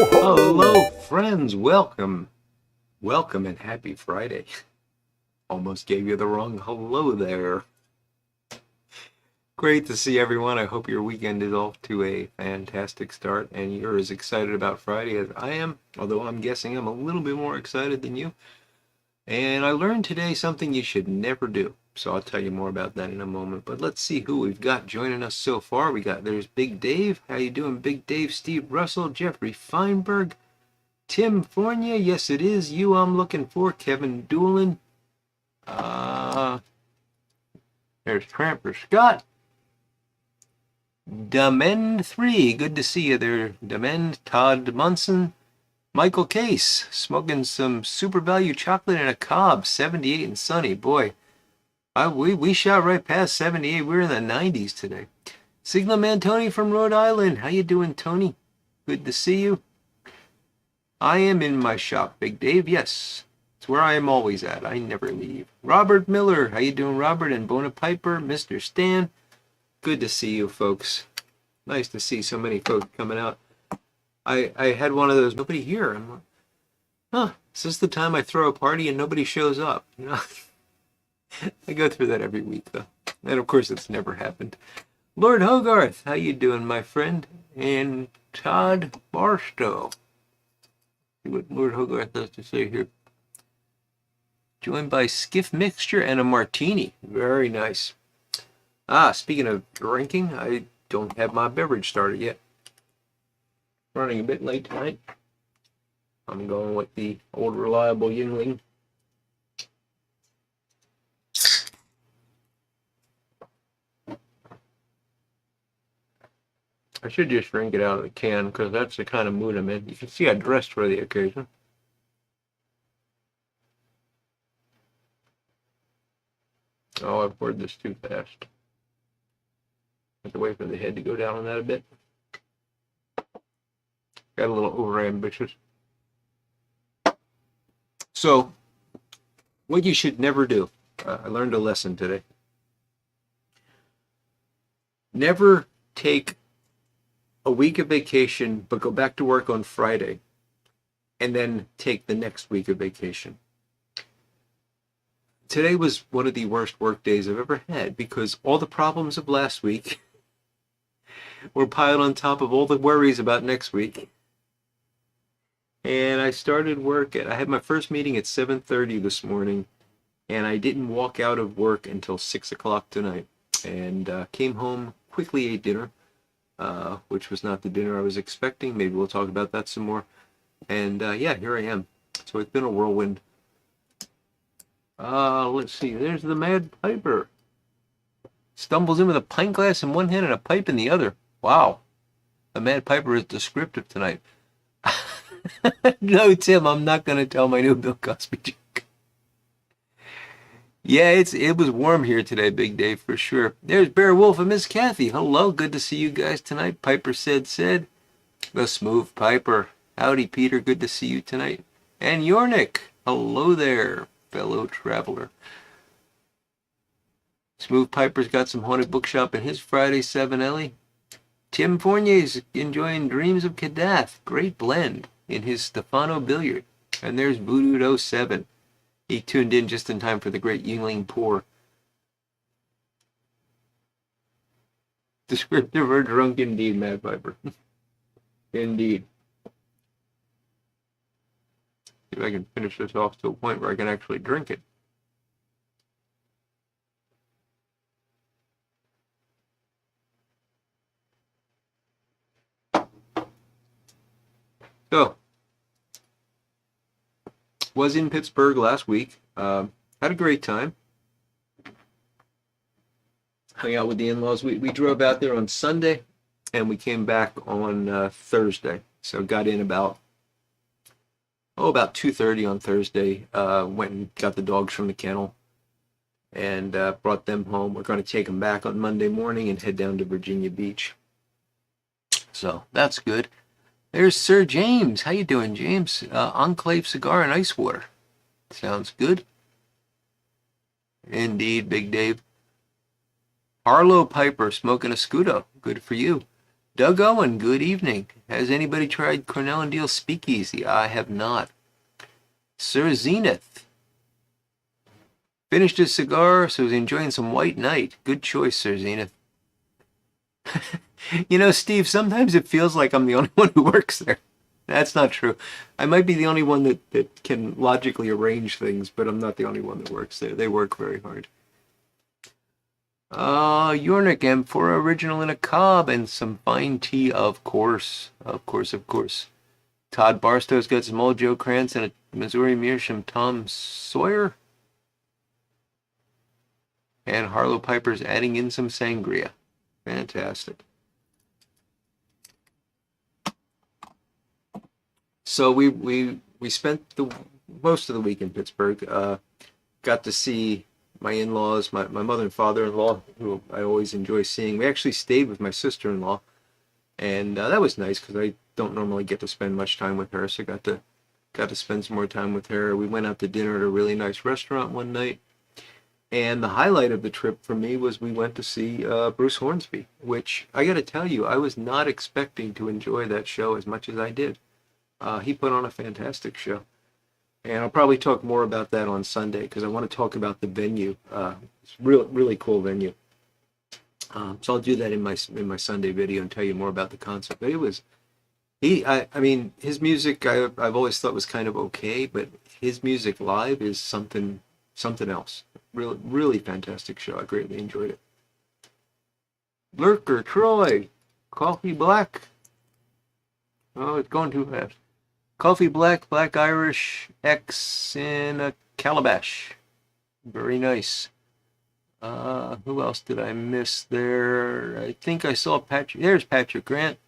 Hello, friends. Welcome. Welcome and happy Friday. Almost gave you the wrong hello there. Great to see everyone. I hope your weekend is off to a fantastic start and you're as excited about Friday as I am, although I'm guessing I'm a little bit more excited than you. And I learned today something you should never do. So I'll tell you more about that in a moment. But let's see who we've got joining us so far. There's Big Dave. How you doing, Big Dave? Steve Russell, Jeffrey Feinberg, Tim Fournier, yes it is you I'm looking for. Kevin Doolin. There's Tramper Scott. Demend 3, good to see you there. Demend, Todd Munson. Michael Case, smoking some super value chocolate in a Cobb, 78 and sunny. Boy, we shot right past 78. We're in the 90s today. Sigma Man Tony from Rhode Island. How you doing, Tony? Good to see you. I am in my shop, Big Dave. Yes, it's where I am always at. I never leave. Robert Miller. How you doing, Robert? And Bona Piper, Mr. Stan. Good to see you, folks. Nice to see so many folks coming out. I had one of those, nobody here. I'm like, huh, is this the time I throw a party and nobody shows up? You know, I go through that every week, though. And, of course, it's never happened. Lord Hogarth, how you doing, my friend? And Todd Barstow. See what Lord Hogarth has to say here. Joined by Skiff Mixture and a Martini. Very nice. Speaking of drinking, I don't have my beverage started yet. Running a bit late tonight. I'm going with the old reliable Yingling. I should just drink it out of the can because that's the kind of mood I'm in. You can see I dressed for the occasion. Oh, I poured this too fast. Have to wait for the head to go down on that a bit. Got a little overambitious. So, what you should never do. I learned a lesson today. Never take a week of vacation, but go back to work on Friday, and then take the next week of vacation. Today was one of the worst work days I've ever had because all the problems of last week were piled on top of all the worries about next week. And I started work I had my first meeting at 7:30 this morning, and I didn't walk out of work until 6 o'clock tonight. And came home, quickly ate dinner, which was not the dinner I was expecting. Maybe we'll talk about that some more. And yeah, here I am. So it's been a whirlwind. Let's see. There's the Mad Piper. Stumbles in with a pint glass in one hand and a pipe in the other. Wow. The Mad Piper is descriptive tonight. No, Tim, I'm not going to tell my new Bill Cosby joke. Yeah, it was warm here today, Big Dave, for sure. There's Bear Wolf and Miss Kathy. Hello, good to see you guys tonight. Piper said. The Smooth Piper. Howdy, Peter, good to see you tonight. And Yornik. Hello there, fellow traveler. Smooth Piper's got some haunted bookshop in his Friday 7 Ellie. Tim Fournier's enjoying Dreams of Kadath. Great blend in his Stefano Billiard. And there's Voodoo07. He tuned in just in time for the great Yingling pour. Descriptive or drunk indeed, Mad Piper. Indeed. See if I can finish this off to a point where I can actually drink it. So, was in Pittsburgh last week. Had a great time. Hung out with the in-laws. We drove out there on Sunday, and we came back on Thursday. So got in about 2:30 on Thursday. Went and got the dogs from the kennel and brought them home. We're going to take them back on Monday morning and head down to Virginia Beach. So that's good. There's Sir James. How you doing, James? Enclave Cigar and Ice Water. Sounds good. Indeed, Big Dave. Harlow Piper smoking a Scudo. Good for you. Doug Owen, good evening. Has anybody tried Cornell and Deal Speakeasy? I have not. Sir Zenith. Finished his cigar, so he's enjoying some White Knight. Good choice, Sir Zenith. You know, Steve, sometimes it feels like I'm the only one who works there. That's not true. I might be the only one that can logically arrange things, but I'm not the only one that works there. They work very hard. Yornik Amphora original in a cob and some fine tea, of course. Of course, of course. Todd Barstow's got some old Joe Krantz and a Missouri Meerschaum Tom Sawyer. And Harlow Piper's adding in some sangria. Fantastic. So we spent the most of the week in Pittsburgh. Got to see my in-laws, my mother and father-in-law, who I always enjoy seeing. We actually stayed with my sister-in-law, and that was nice because I don't normally get to spend much time with her, so got to spend some more time with her. We went out to dinner at a really nice restaurant one night, and the highlight of the trip for me was we went to see Bruce Hornsby, which I got to tell you, I was not expecting to enjoy that show as much as I did. He put on a fantastic show. And I'll probably talk more about that on Sunday because I want to talk about the venue. It's really cool venue. So I'll do that in my Sunday video and tell you more about the concert. But it was I mean his music I've always thought was kind of okay, but his music live is something else. Really fantastic show. I greatly enjoyed it. Lurker Troy, Coffee Black. Oh, it's going too fast. Coffee Black, Black Irish, X in a calabash. Very nice. Who else did I miss there? I think I saw Patrick. There's Patrick Grant.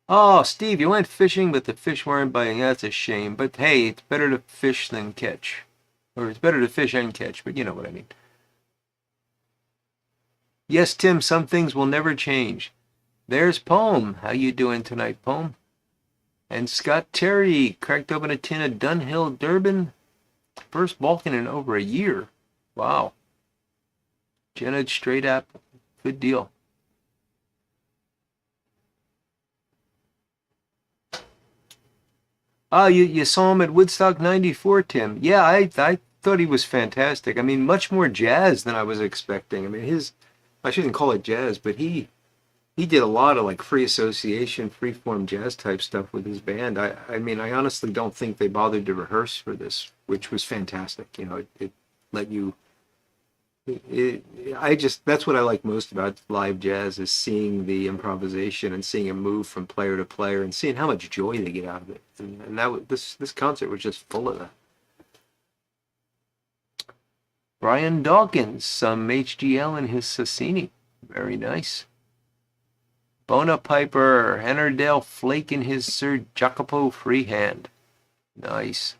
Oh, Steve, you went fishing, but the fish weren't biting. That's a shame. But hey, it's better to fish than catch. Or it's better to fish and catch, but you know what I mean. Yes, Tim, some things will never change. There's Poem. How you doing tonight, Poem? And Scott Terry cracked open a tin of Dunhill Durban. First Balkan in over a year. Wow. Jenna straight apple. Good deal. Oh, you saw him at Woodstock 94, Tim. Yeah, I thought he was fantastic. I mean, much more jazz than I was expecting. I mean, I shouldn't call it jazz, but he did a lot of like free association, free form jazz type stuff with his band. I mean, I honestly don't think they bothered to rehearse for this, which was fantastic. You know, it let you. That's what I like most about live jazz is seeing the improvisation and seeing it move from player to player and seeing how much joy they get out of it. And this concert was just full of that. Brian Dawkins, some HGL in his Sassini. Very nice. Bona Piper, Hennerdale Flake in his Sir Jacopo Freehand. Nice.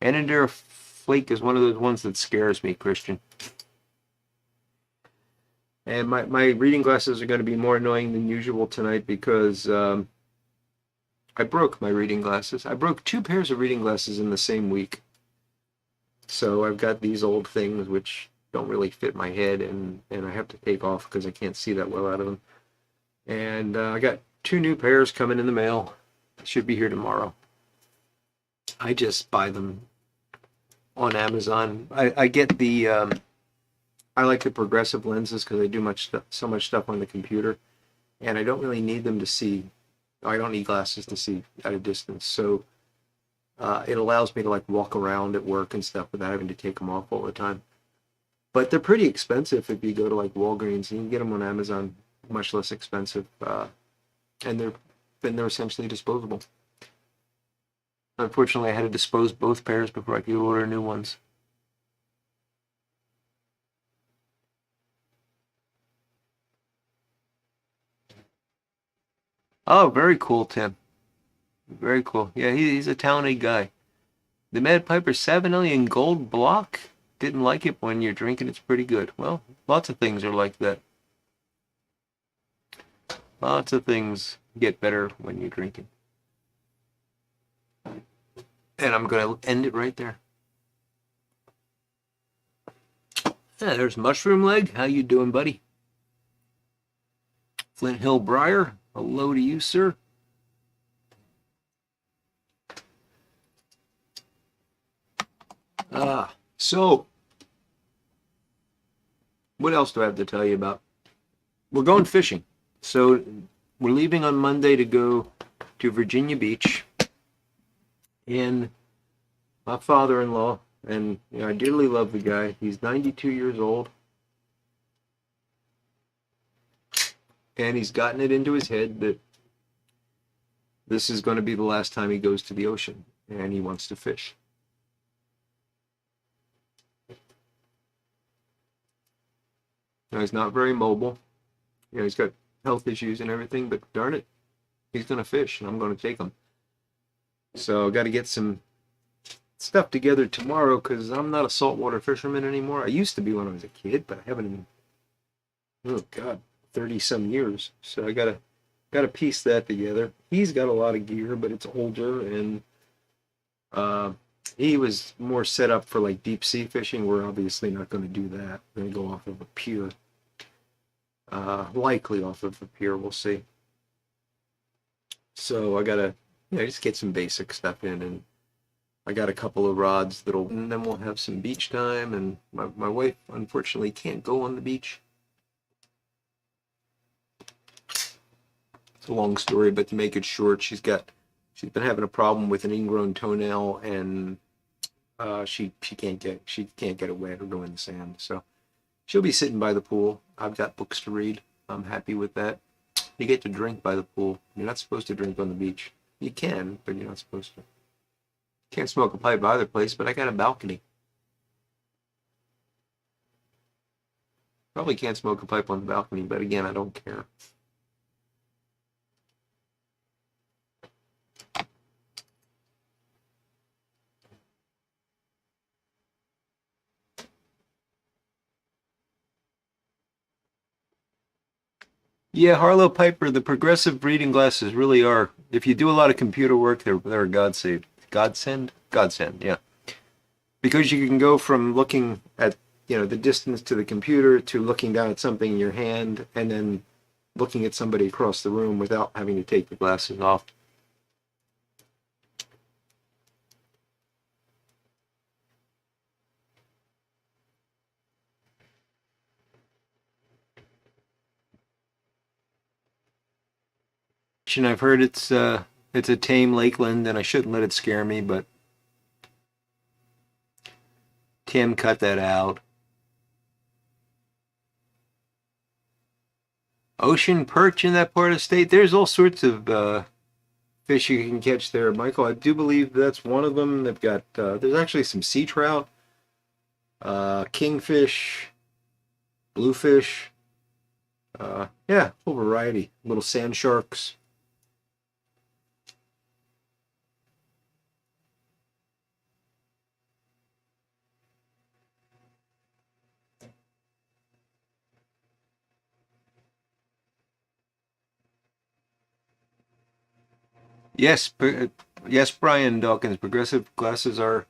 Hennerdale Flake is one of those ones that scares me, Christian. And my reading glasses are going to be more annoying than usual tonight because I broke my reading glasses. I broke 2 pairs of reading glasses in the same week. So I've got these old things which don't really fit my head, and I have to take off because I can't see that well out of them. And I got 2 new pairs coming in the mail. Should be here tomorrow. I just buy them on Amazon. I get the I like the progressive lenses because I do so much stuff on the computer, and I don't really need them to see. I don't need glasses to see at a distance, so it allows me to like walk around at work and stuff without having to take them off all the time. But they're pretty expensive if you go to like Walgreens. You can get them on Amazon much less expensive, and they're essentially disposable. Unfortunately, I had to dispose both pairs before I could order new ones. Oh, very cool, Tim. Very cool. Yeah, he's a talented guy. The Mad Piper Savinelli in gold block. Didn't like it, but when you're drinking, it's pretty good. Well, lots of things are like that. Lots of things get better when you're drinking. And I'm going to end it right there. Yeah, there's Mushroom Leg. How you doing, buddy? Flint Hill Briar. Hello to you, sir. So what else do I have to tell you about? We're going fishing. So we're leaving on Monday to go to Virginia Beach. And my father-in-law, and I dearly love the guy. He's 92 years old. And he's gotten it into his head that this is going to be the last time he goes to the ocean. And he wants to fish. Now, he's not very mobile. He's got health issues and everything, but darn it, he's going to fish, and I'm going to take him. So I got to get some stuff together tomorrow because I'm not a saltwater fisherman anymore. I used to be when I was a kid, but I haven't in, oh God, 30 some years. So I gotta piece that together. He's got a lot of gear, but it's older, and he was more set up for like deep sea fishing. We're obviously not going to do that. We're going to go off of a pier. Likely off of a pier, we'll see. So I gotta, just get some basic stuff in, and I got a couple of rods and then we'll have some beach time. And my wife unfortunately can't go on the beach. It's a long story, but to make it short, she's been having a problem with an ingrown toenail, and she can't get it wet or go in the sand. So she'll be sitting by the pool. I've got books to read. I'm happy with that. You get to drink by the pool. You're not supposed to drink on the beach. You can, but you're not supposed to. Can't smoke a pipe either place, but I got a balcony. Probably can't smoke a pipe on the balcony, but again, I don't care. Yeah, Harlow Piper, the progressive reading glasses really are. If you do a lot of computer work, they're a godsend. Godsend? Godsend, yeah. Because you can go from looking at, the distance to the computer to looking down at something in your hand and then looking at somebody across the room without having to take the glasses off. And I've heard it's a tame lakeland, and I shouldn't let it scare me, but Tim cut that out. Ocean perch in that part of the state. There's all sorts of fish you can catch there, Michael. I do believe that's one of them. They've got there's actually some sea trout, kingfish, bluefish. Yeah, whole variety. Little sand sharks. Yes, yes, Brian Dawkins. Progressive glasses are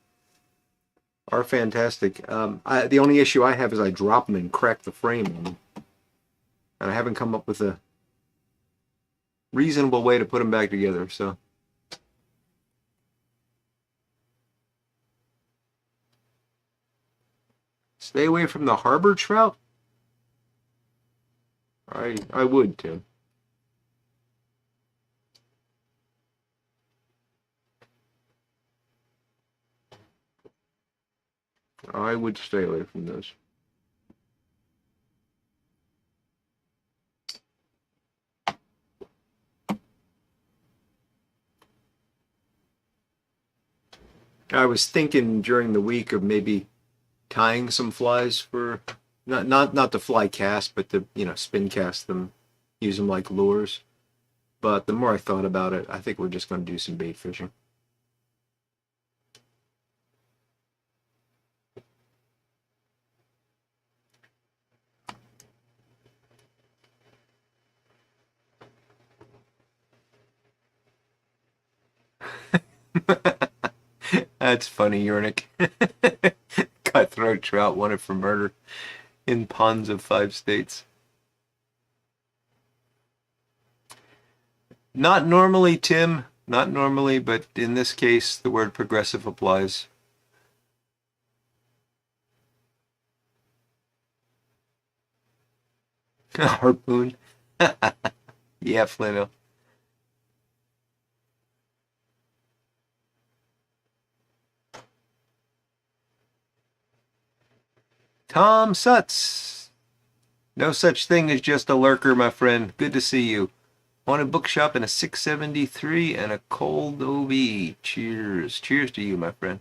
fantastic. The only issue I have is I drop them and crack the frame on them, and I haven't come up with a reasonable way to put them back together. So, stay away from the harbor trout. I would too. I would stay away from those. I was thinking during the week of maybe tying some flies for not to fly cast, but to spin cast them, use them like lures. But the more I thought about it, I think we're just going to do some bait fishing. That's funny, Yernick. Cutthroat trout wanted for murder. in ponds of 5 states. Not normally, Tim. Not normally, but in this case, the word progressive applies. Harpoon. Yeah, Flannel. Tom Sutz. No such thing as just a lurker, my friend. Good to see you. Haunted bookshop in a 673 and a cold OB. Cheers. Cheers to you, my friend.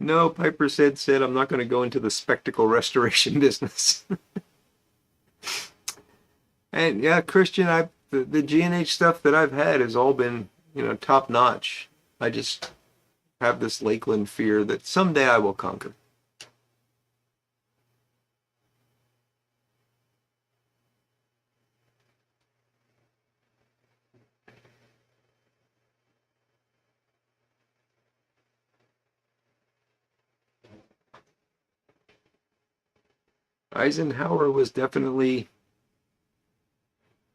No, Piper said I'm not going to go into the spectacle restoration business. And yeah, Christian, the G&H stuff that I've had has all been, top notch. I just have this Lakeland fear that someday I will conquer. Eisenhower was definitely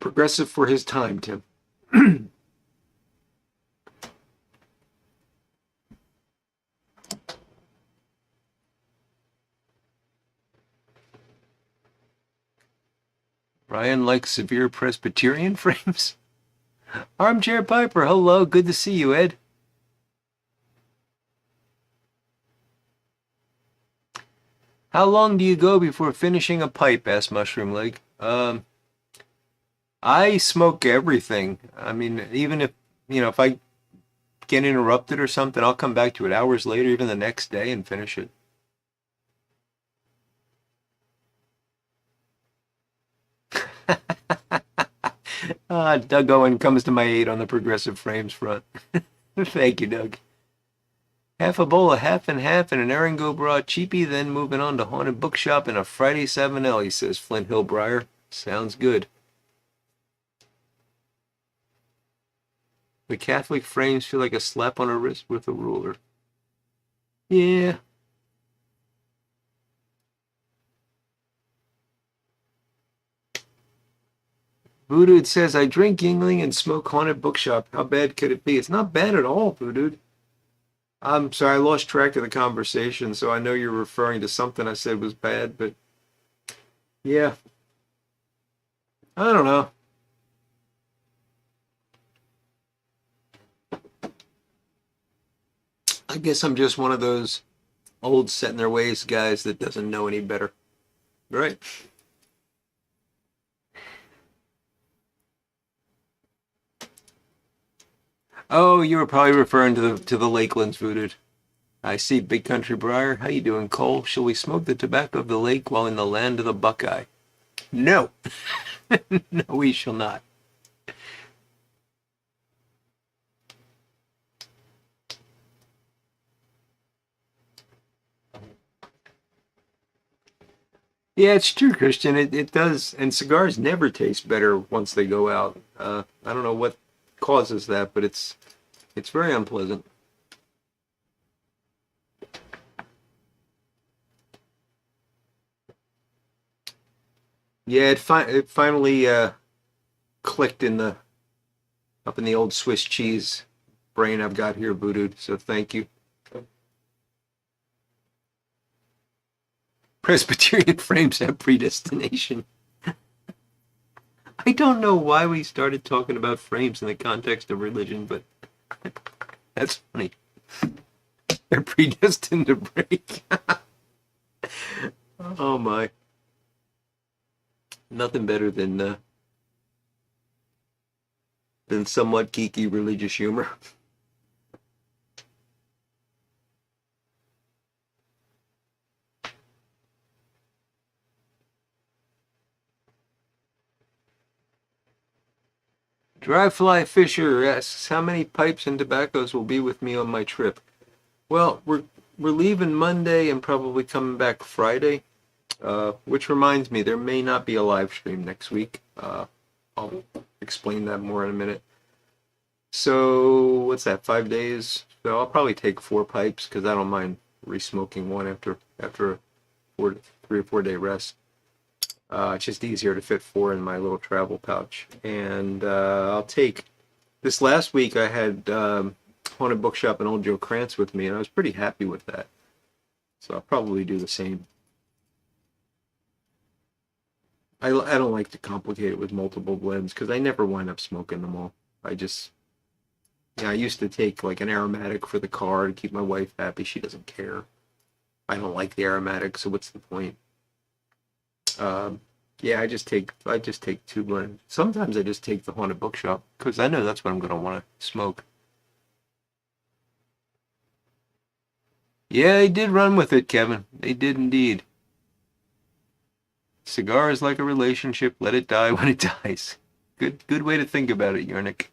progressive for his time, Tim. Ryan likes severe Presbyterian frames. Armchair Piper, hello, good to see you, Ed. How long do you go before finishing a pipe? Asked Mushroom Leg. I smoke everything. I mean, even if I get interrupted or something, I'll come back to it hours later, even the next day, and finish it. Doug Owen comes to my aid on the progressive frames front. Thank you, Doug. Half a bowl of half and half and an Erringo bra cheapie, then moving on to Haunted Bookshop and a Friday 7L, he says, Flint Hill Briar. Sounds good. The Catholic frames feel like a slap on a wrist with a ruler. Yeah. Voodoo says, I drink Yingling and smoke Haunted Bookshop. How bad could it be? It's not bad at all, Voodoo. I'm sorry, I lost track of the conversation, so I know you're referring to something I said was bad, but yeah. I don't know. I guess I'm just one of those old set in their ways guys that doesn't know any better. Right? Oh, you were probably referring to the Lakelands, Voodoo. I see, Big Country Briar. How you doing, Cole? Shall we smoke the tobacco of the lake while in the land of the Buckeye? No. No, we shall not. Yeah, it's true, Christian. It does, and cigars never taste better once they go out. I don't know what causes that, but it's very unpleasant. Yeah, it finally clicked in the up in the old Swiss cheese brain I've got here, Voodoo. So thank you. Presbyterian frames have predestination. I don't know why we started talking about frames in the context of religion, but that's funny. They're predestined to break. Oh my. Nothing better than somewhat geeky religious humor. Dry Fly Fisher asks how many pipes and tobaccos will be with me on my trip. Well, we're leaving Monday and probably coming back Friday. Which reminds me, there may not be a live stream next week. I'll explain that more in a minute. So, what's that, 5 days? So I'll probably take 4 pipes because I don't mind re-smoking one after a 3 or 4 day rest. It's just easier to fit 4 in my little travel pouch. And I'll take this last week. I had Haunted Bookshop and Old Joe Krantz with me, and I was pretty happy with that. So I'll probably do the same. I don't like to complicate it with multiple blends because I never wind up smoking them all. I used to take like an aromatic for the car to keep my wife happy. She doesn't care. I don't like the aromatic, so what's the point? Yeah, I just take 2 blends. Sometimes I just take the Haunted Bookshop because I know that's what I'm gonna want to smoke. Yeah, they did run with it, Kevin. They did indeed. Cigar is like a relationship. Let it die when it dies. Good way to think about it, Yernick.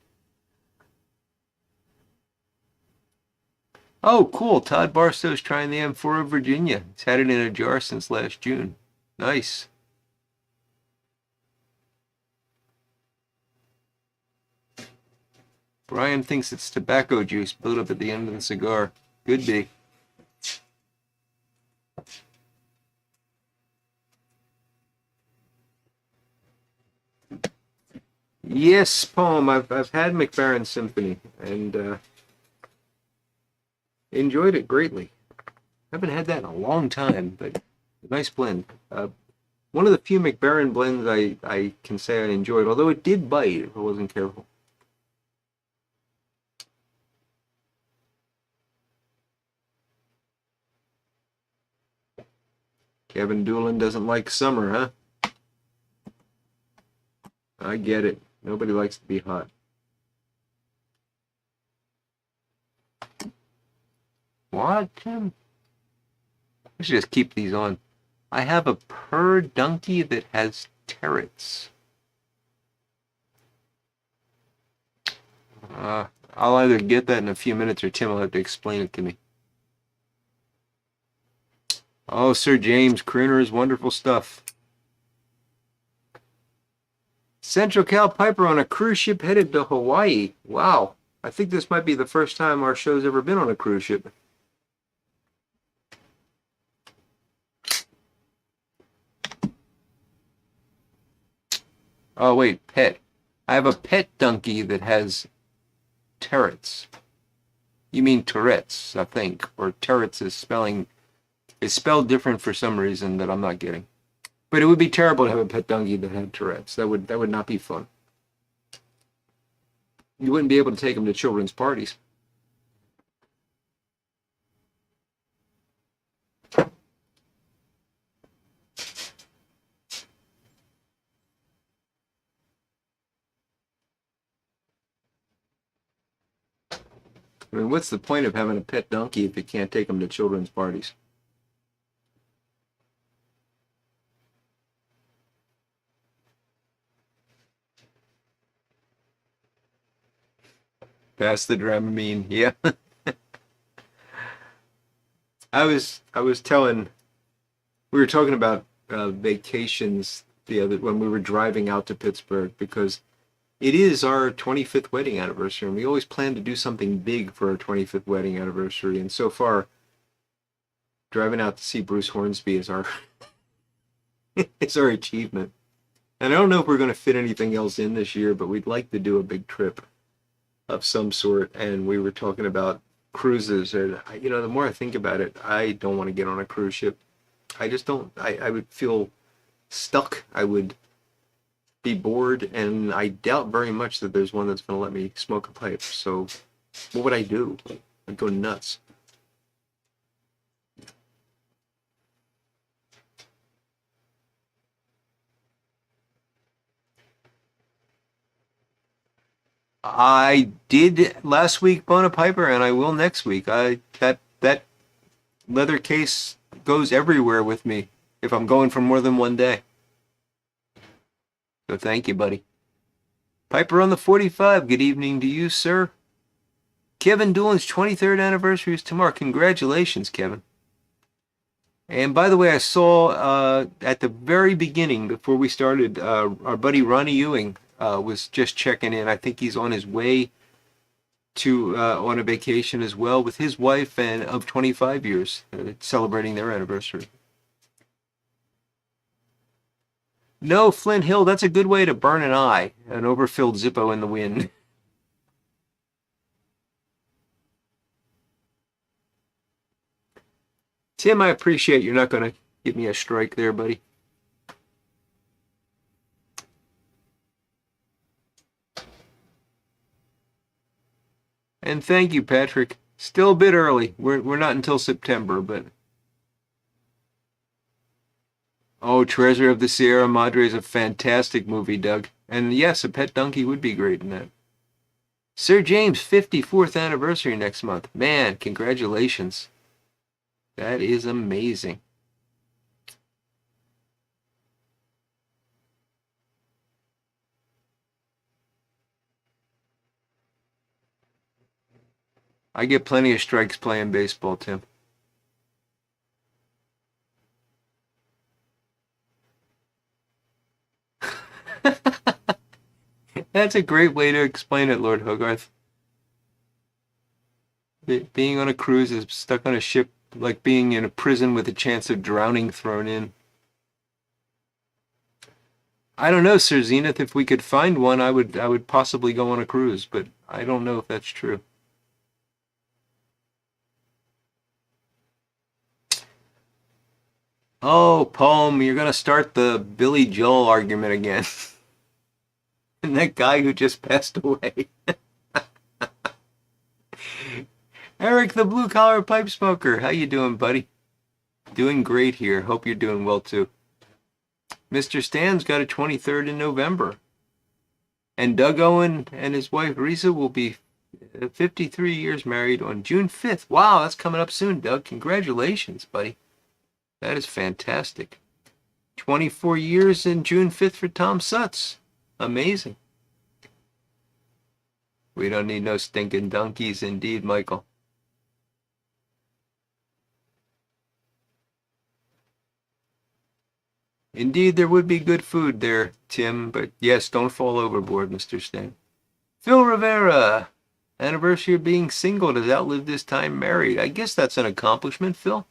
Oh, cool. Todd Barstow's trying the M4 of Virginia. He's had it in a jar since last June. Nice. Brian thinks it's tobacco juice built up at the end of the cigar. Could be. Yes, poem. I've had McBaron Symphony and enjoyed it greatly. Haven't had that in a long time, but nice blend. One of the few McBaron blends I can say I enjoyed, although it did bite if I wasn't careful. Kevin Doolin doesn't like summer, huh? I get it. Nobody likes to be hot. What, Tim? I should just keep these on. I have a purr donkey that has terrets. I'll either get that in a few minutes or Tim will have to explain it to me. Oh, Sir James, crooner is wonderful stuff. Central Cal Piper on a cruise ship headed to Hawaii. Wow. I think this might be the first time our show's ever been on a cruise ship. Oh, wait, pet. I have a pet donkey that has terrets. You mean Tourette's, I think. Or terrets is spelled different for some reason that I'm not getting. But it would be terrible to have a pet donkey that had Tourette's. That would not be fun. You wouldn't be able to take them to children's parties. I mean, what's the point of having a pet donkey if you can't take them to children's parties? Pass the Dramamine, yeah. I was telling, we were talking about vacations when we were driving out to Pittsburgh because it is our 25th wedding anniversary, and we always plan to do something big for our 25th wedding anniversary. And so far, driving out to see Bruce Hornsby is our it's our achievement. And I don't know if we're going to fit anything else in this year, but we'd like to do a big trip of some sort. And we were talking about cruises, and the more I think about it, I don't want to get on a cruise ship. I just don't. I would feel stuck. I would be bored, and I doubt very much that there's one that's going to let me smoke a pipe. So what would I do? I'd go nuts. I did last week bone a piper, and I will next week. That leather case goes everywhere with me if I'm going for more than one day. So thank you, buddy. Piper on the 45. Good evening to you, sir. Kevin Doolin's 23rd anniversary is tomorrow. Congratulations, Kevin. And by the way, I saw at the very beginning, before we started, our buddy Ronnie Ewing was just checking in. I think he's on his way to on a vacation as well with his wife and of 25 years, celebrating their anniversary. No, Flint Hill, that's a good way to burn an eye, an overfilled Zippo in the wind. Tim, I appreciate you're not going to give me a strike there, buddy. And thank you, Patrick. Still a bit early. We're not until September, but oh, Treasure of the Sierra Madre is a fantastic movie, Doug. And yes, a pet donkey would be great in that. Sir James' 54th anniversary next month. Man, congratulations. That is amazing. I get plenty of strikes playing baseball, Tim. That's a great way to explain it, Lord Hogarth. Being on a cruise is stuck on a ship like being in a prison with a chance of drowning thrown in. I don't know, Sir Zenith. If we could find one, I would possibly go on a cruise, but I don't know if that's true. Oh, Poem, you're gonna start the Billy Joel argument again. And that guy who just passed away. Eric, the blue collar pipe smoker. How you doing, buddy? Doing great here. Hope you're doing well too. Mr. Stan's got a 23rd in November. And Doug Owen and his wife Risa will be 53 years married on June 5th. Wow, that's coming up soon, Doug. Congratulations, buddy. That is fantastic. 24 years in June 5th for Tom Sutz. Amazing. We don't need no stinking donkeys, indeed, Michael. Indeed, there would be good food there, Tim, but yes, don't fall overboard, Mr. Stan. Phil Rivera, anniversary of being single, has outlived his time married. I guess that's an accomplishment, Phil.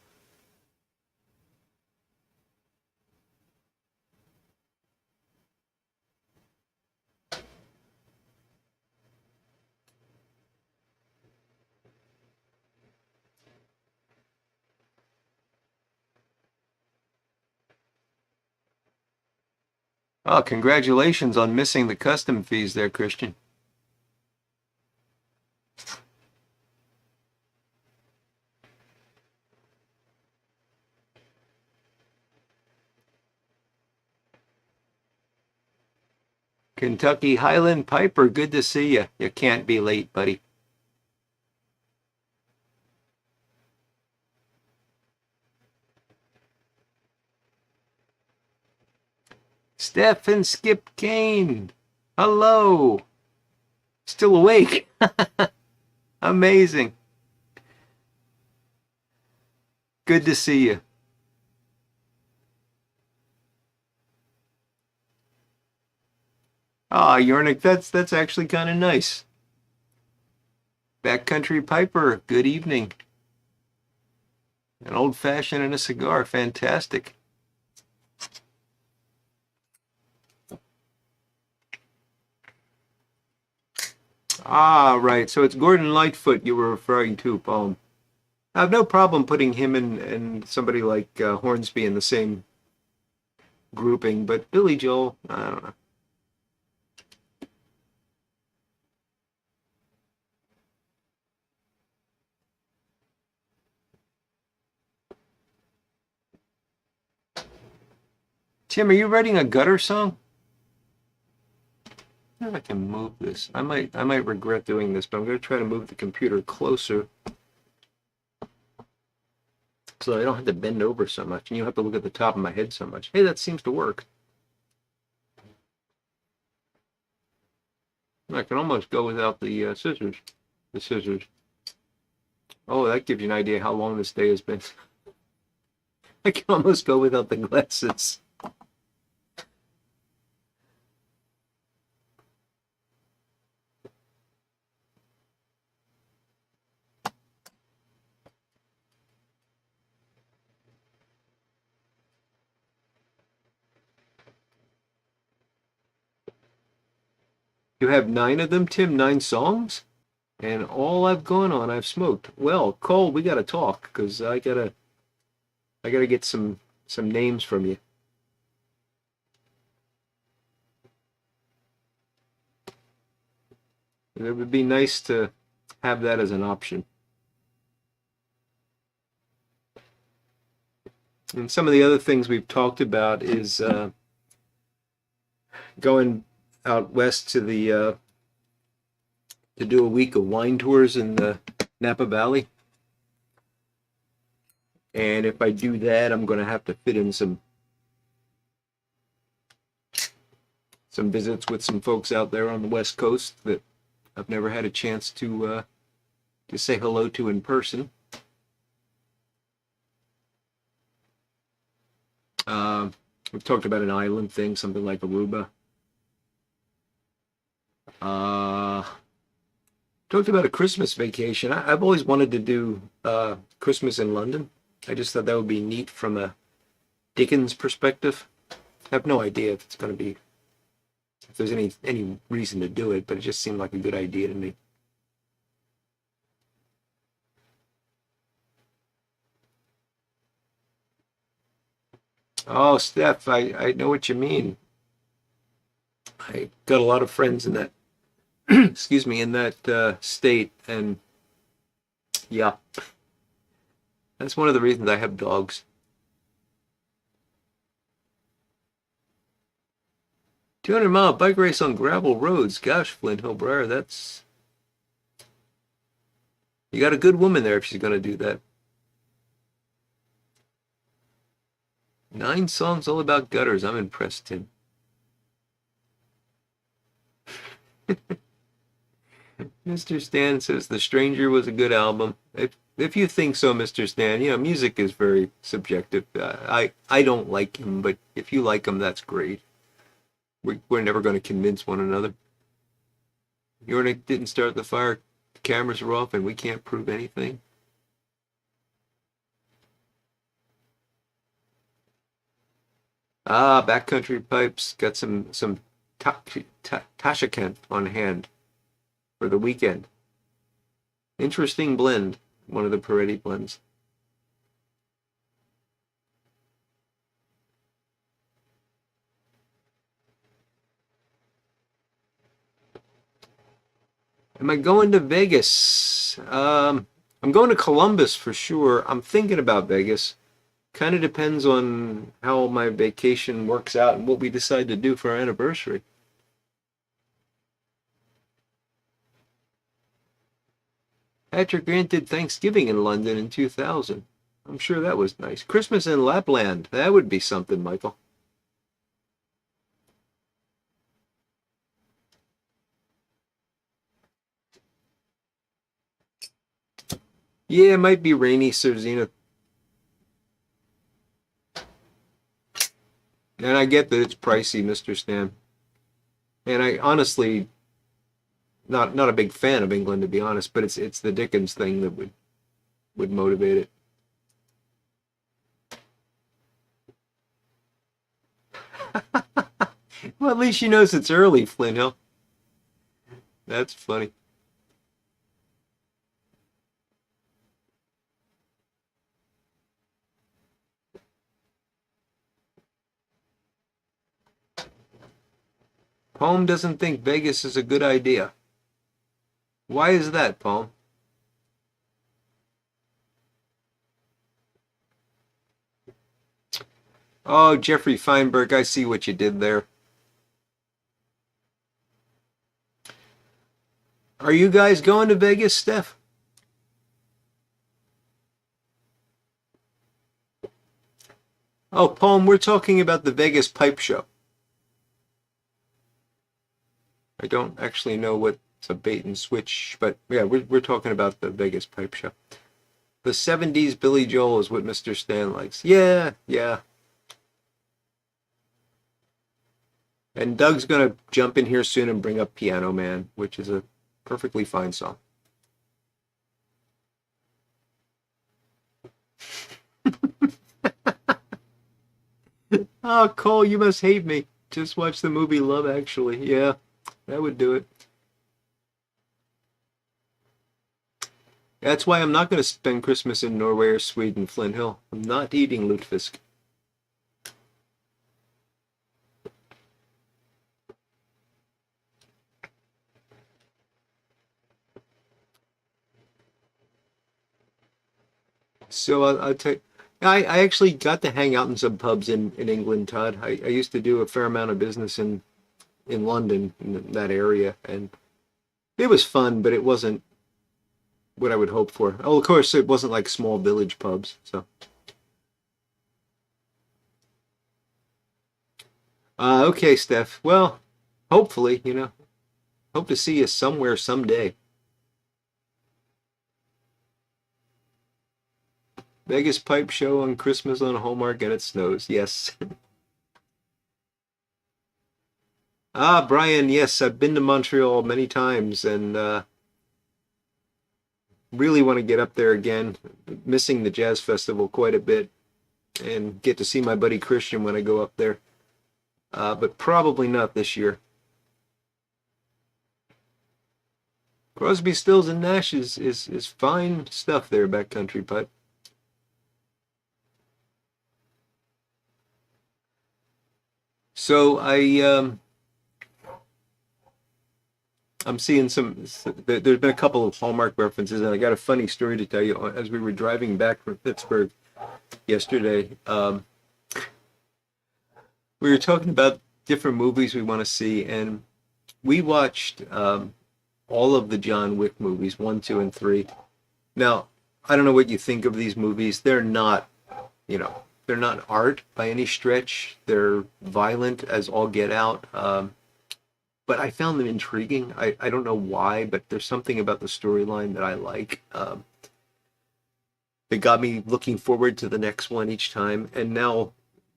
Oh, congratulations on missing the custom fees there, Christian. Kentucky Highland Piper, good to see you. You can't be late, buddy. Steph and Skip Kane. Hello. Still awake. Amazing. Good to see you. Ah, Yornik, that's actually kind of nice. Backcountry Piper, good evening. An old fashioned and a cigar, fantastic. Ah, right. So it's Gordon Lightfoot you were referring to, Paul. I have no problem putting him and somebody like Hornsby in the same grouping, but Billy Joel, I don't know. Tim, are you writing a gutter song? I wonder if I can move this. I might regret doing this, but I'm going to try to move the computer closer so I don't have to bend over so much, and you have to look at the top of my head so much. Hey, that seems to work. I can almost go without the scissors. The scissors. Oh, that gives you an idea how long this day has been. I can almost go without the glasses. You have 9 of them, Tim? 9 songs? And all I've gone on, I've smoked. Well, Cole, we gotta talk, because I gotta get some names from you. It would be nice to have that as an option. And some of the other things we've talked about is going out west to the to do a week of wine tours in the Napa Valley. And if I do that, I'm going to have to fit in some visits with some folks out there on the West Coast that I've never had a chance to say hello to in person. We've talked about an island thing, something like Aruba. Talked about a Christmas vacation. I've always wanted to do Christmas in London. I just thought that would be neat from a Dickens perspective. I have no idea if it's going to be, if there's any reason to do it, but it just seemed like a good idea to me. Oh, Steph, I know what you mean. I got a lot of friends in that, excuse me, in that state, and yeah, that's one of the reasons I have dogs. 200-mile bike race on gravel roads. Gosh, Flint Hillbriar, that's, you got a good woman there if she's going to do that. 9 songs all about gutters. I'm impressed, Tim. Mr. Stan says The Stranger was a good album. If you think so, Mr. Stan, you know, music is very subjective. I don't like him, but if you like him, that's great. We're never going to convince one another. Yornik didn't start the fire, the cameras are off, and we can't prove anything. Ah, Backcountry Pipes got some Tashkent on hand for the weekend. Interesting blend, one of the Peretti blends. Am I going to Vegas? I'm going to Columbus for sure. I'm thinking about Vegas. Kind of depends on how my vacation works out and what we decide to do for our anniversary. Patrick Grant did Thanksgiving in London in 2000. I'm sure that was nice. Christmas in Lapland. That would be something, Michael. Yeah, it might be rainy, Cerzina. And I get that it's pricey, Mr. Stan. And I honestly not a big fan of England, to be honest, but it's the Dickens thing that would motivate it. Well, at least she knows it's early, Flint Hill. That's funny. Poem doesn't think Vegas is a good idea. Why is that, Poem? Oh, Jeffrey Feinberg, I see what you did there. Are you guys going to Vegas, Steph? Oh, Poem, we're talking about the Vegas Pipe Show. I don't actually know what's a bait and switch, but yeah, we're talking about the Vegas Pipe Show. The 70s Billy Joel is what Mr. Stan likes. Yeah, yeah. And Doug's gonna jump in here soon and bring up Piano Man, which is a perfectly fine song. Oh, Cole, you must hate me. Just watch the movie Love Actually. Yeah, that would do it. That's why I'm not going to spend Christmas in Norway or Sweden, Flint Hill. I'm not eating lutefisk. So I'll tell you, I actually got to hang out in some pubs in England, Todd. I used to do a fair amount of business in London, in that area, and it was fun, but it wasn't what I would hope for. Oh, of course, it wasn't like small village pubs. So, okay, Steph. Well, hopefully, hope to see you somewhere someday. Vegas Pipe Show on Christmas on Hallmark and it snows. Yes. Ah, Brian, yes, I've been to Montreal many times and really want to get up there again. Missing the jazz festival quite a bit and get to see my buddy Christian when I go up there. But probably not this year. Crosby, Stills, and Nash is fine stuff there, backcountry pipe. So I'm seeing there's been a couple of Hallmark references, and I got a funny story to tell you. As we were driving back from Pittsburgh yesterday, we were talking about different movies we want to see, and we watched all of the John Wick movies, 1, 2, and 3. Now, I don't know what you think of these movies. They're not art by any stretch. They're violent as all get out. But I found them intriguing. I don't know why, but there's something about the storyline that I like. That got me looking forward to the next one each time. And now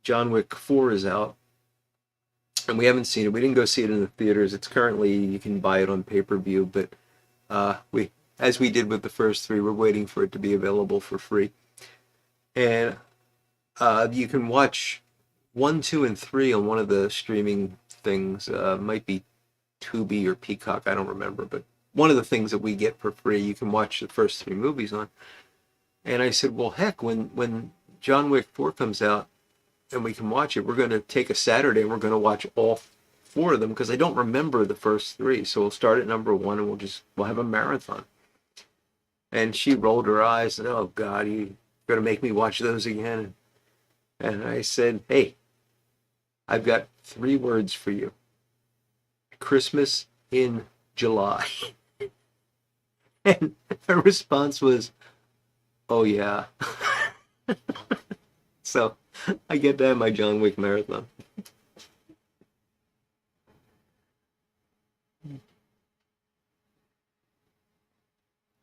John Wick 4 is out, and we haven't seen it. We didn't go see it in the theaters. It's currently, you can buy it on pay-per-view, but as we did with the first three, we're waiting for it to be available for free. And you can watch 1, 2, and 3 on one of the streaming things. Might be Tubi or Peacock, I don't remember, but one of the things that we get for free, you can watch the first 3 movies on. And I said, well, heck, when John Wick 4 comes out and we can watch it, we're going to take a Saturday and we're going to watch all 4 of them, because I don't remember the first 3. So we'll start at number 1 and we'll have a marathon. And she rolled her eyes and, oh God, you're going to make me watch those again. And I said, hey, I've got 3 words for you. Christmas in July. And her response was, oh yeah. So I get to have my John Wick marathon.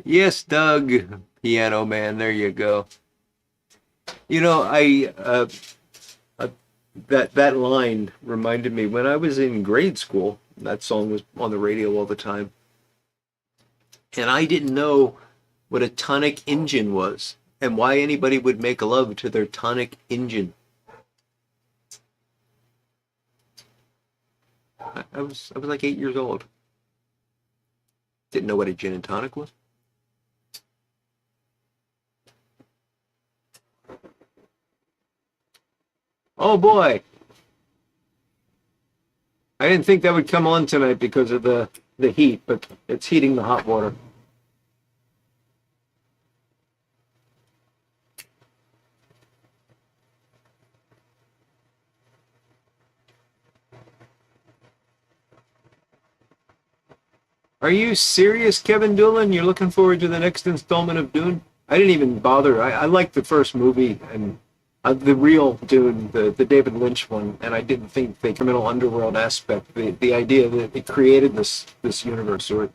Yes, Doug, Piano Man, there you go. I that line reminded me when I was in grade school. That song was on the radio all the time, and I didn't know what a tonic engine was and why anybody would make love to their tonic engine. I was like 8 years old. Didn't know what a gin and tonic was. Oh boy. I didn't think that would come on tonight because of the heat, but it's heating the hot water. Are you serious, Kevin Doolan? You're looking forward to the next installment of Dune? I didn't even bother. I liked the first movie and the real Dune, the David Lynch one, and I didn't think the criminal underworld aspect, the idea that it created this universe, or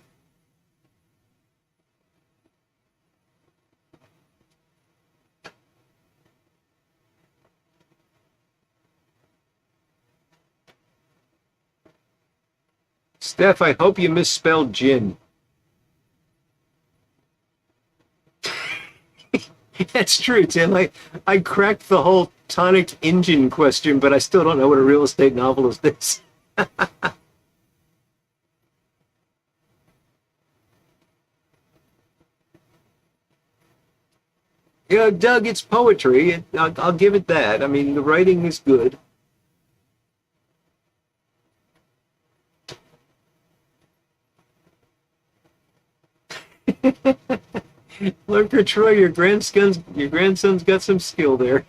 Steph, I hope you misspelled gin. That's true, Tim. I cracked the whole tonic engine question, but I still don't know what a real estate novelist is. Yeah, Doug, it's poetry. I'll give it that. I mean, the writing is good. Lurker Troy, your grandson's got some skill there.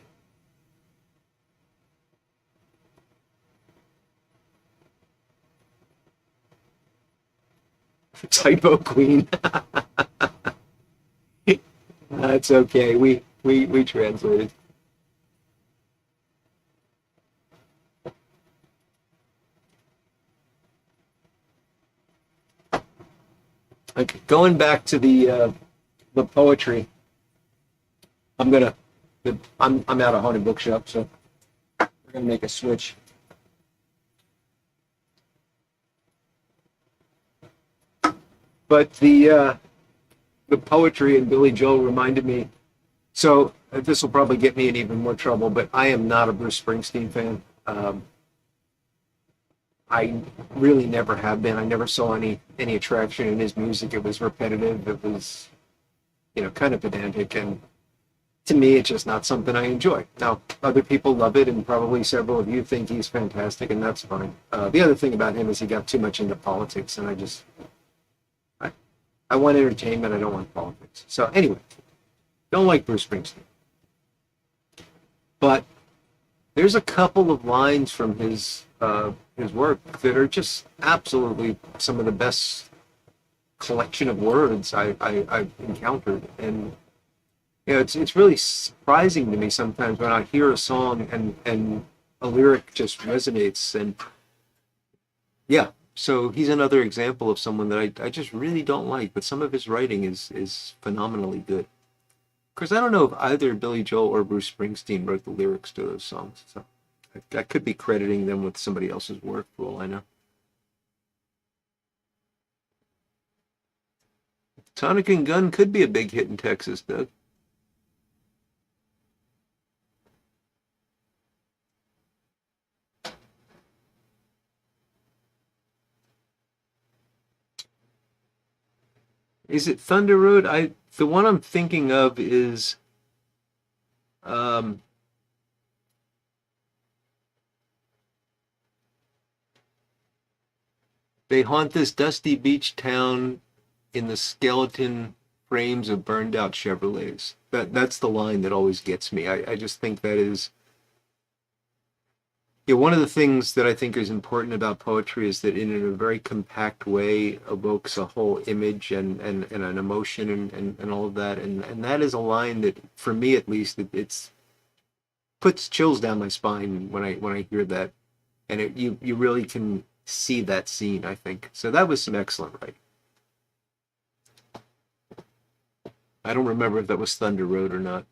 Typo queen. That's okay. We translated. Okay, going back to the poetry. I'm gonna. I'm out of haunted bookshop, so we're gonna make a switch. But the poetry and Billy Joel reminded me. So this will probably get me in even more trouble, but I am not a Bruce Springsteen fan. I really never have been. I never saw any attraction in his music. It was repetitive. It was, kind of pedantic, and to me, it's just not something I enjoy. Now, other people love it, and probably several of you think he's fantastic, and that's fine. The other thing about him is he got too much into politics, and I, I want entertainment. I don't want politics. So anyway, don't like Bruce Springsteen, but there's a couple of lines from his work that are just absolutely some of the best collection of words I've encountered, and it's really surprising to me sometimes when I hear a song and a lyric just resonates, and yeah. So he's another example of someone that I just really don't like, but some of his writing is phenomenally good. Of course, I don't know if either Billy Joel or Bruce Springsteen wrote the lyrics to those songs, so I could be crediting them with somebody else's work for all I know. Tonic and Gun could be a big hit in Texas, Doug. Is it Thunder Road? The one I'm thinking of is um they haunt this dusty beach town in the skeleton frames of burned out Chevrolets. That's the line that always gets me. I just think that is, one of the things that I think is important about poetry is that in a very compact way evokes a whole image and an emotion and all of that. And that is a line that, for me at least, it's puts chills down my spine when I hear that. And you really can see that scene, I think. So that was some excellent writing. I don't remember if that was Thunder Road or not.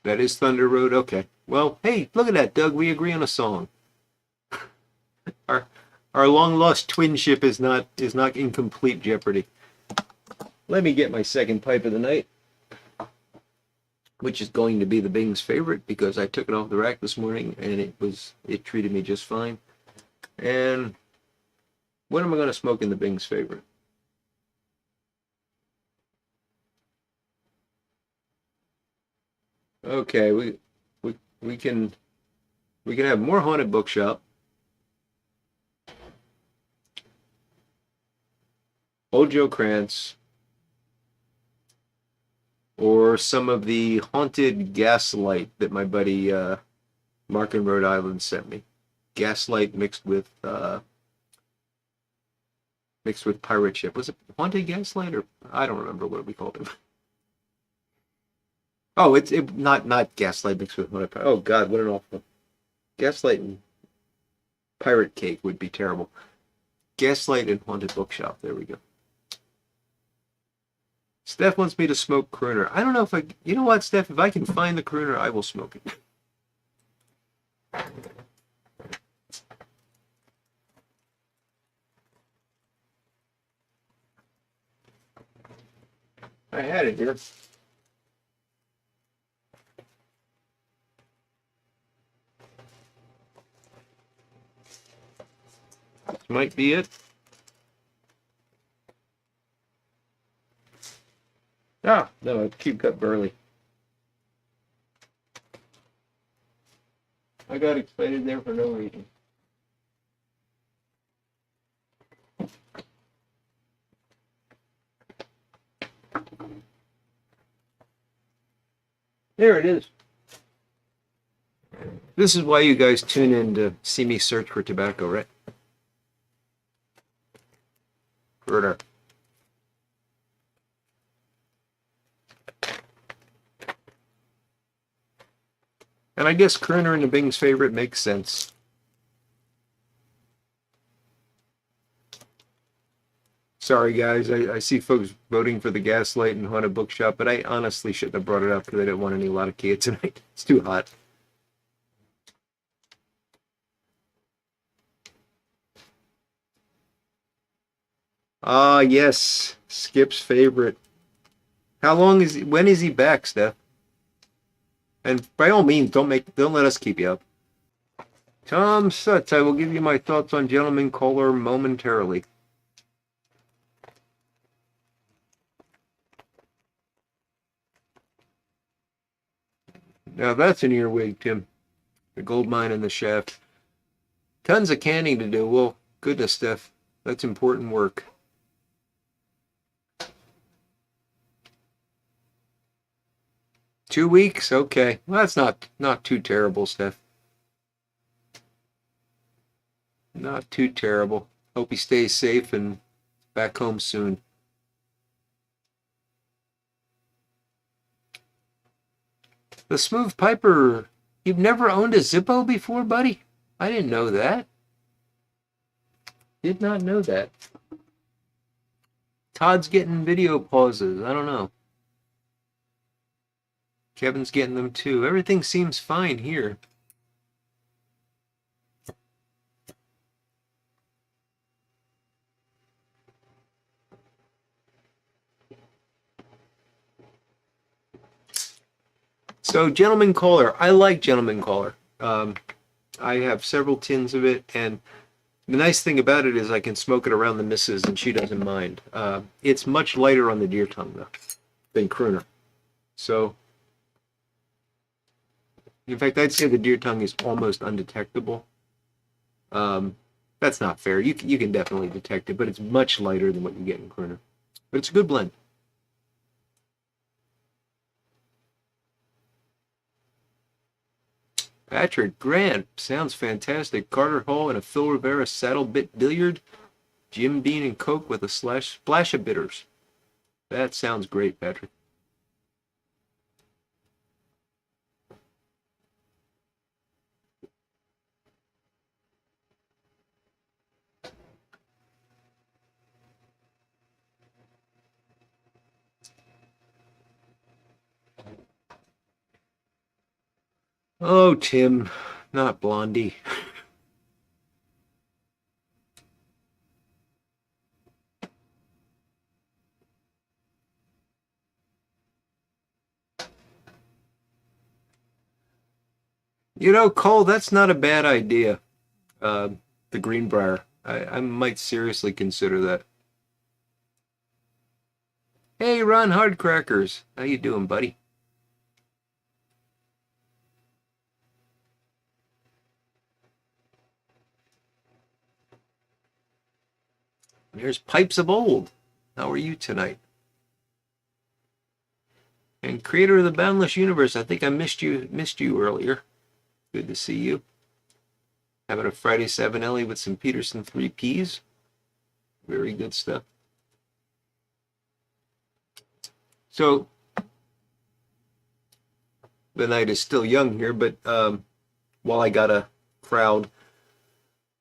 That is Thunder Road. Okay. Well, hey, look at that, Doug. We agree on a song. Our our long lost twinship is not in complete jeopardy. Let me get my second pipe of the night, which is going to be the Bing's favorite because I took it off the rack this morning and it treated me just fine. And what am I going to smoke in the Bing's favorite? Okay, we we can we can have more haunted bookshop, Old Joe Krantz, or some of the haunted gaslight that my buddy Mark in Rhode Island sent me. Gaslight mixed with pirate ship. Was it haunted gaslight, or I don't remember what we called it. Oh, it's not gaslight mixed with haunted. Oh God, what an awful gaslight and pirate cake would be terrible. Gaslight and haunted bookshop. There we go. Steph wants me to smoke crooner. I don't know if I... You know what, Steph? If I can find the crooner, I will smoke it. I had it here. This might be it. Ah, no, a cube cut burley. I got excited there for no reason. There it is. This is why you guys tune in to see me search for tobacco, right? Crooner. And I guess crooner and the Bing's favorite makes sense. Sorry, guys. I see folks voting for the Gaslight and Haunted Bookshop, but I honestly shouldn't have brought it up because I didn't want any Latakia tonight. It's too hot. Ah, yes. Skip's favorite. How long is he? When is he back, Steph? And by all means, don't let us keep you up. Tom Sutz, I will give you my thoughts on Gentleman Caller momentarily. Now that's an earwig, Tim. The gold mine and the shaft. Tons of canning to do. Well, goodness, Steph. That's important work. $2 weeks? Okay. Well, that's not too terrible, Steph. Not too terrible. Hope he stays safe and back home soon. The Smooth Piper, you've never owned a Zippo before, buddy? I didn't know that. Did not know that. Todd's getting video pauses. I don't know. Kevin's getting them too. Everything seems fine here. So, Gentleman Caller. I like Gentleman Caller. I have several tins of it, and the nice thing about it is I can smoke it around the missus, and she doesn't mind. It's much lighter on the deer tongue, though, than crooner. So, in fact, I'd say the deer tongue is almost undetectable. That's not fair. You can definitely detect it, but it's much lighter than what you get in crooner. But it's a good blend. Patrick Grant, sounds fantastic. Carter Hall and a Phil Rivera saddle bit billiard. Jim Beam and Coke with a splash of bitters. That sounds great, Patrick. Oh, Tim, not Blondie. You know, Cole, that's not a bad idea. The Greenbrier. I might seriously consider that. Hey, Ron Hardcrackers. How you doing, buddy? There's Pipes of Old. How are you tonight? And creator of the Boundless Universe, I think I missed you earlier. Good to see you. Having a Friday 7 Ellie with some Peterson 3Ps. Very good stuff. So, the night is still young here, but while I got a crowd,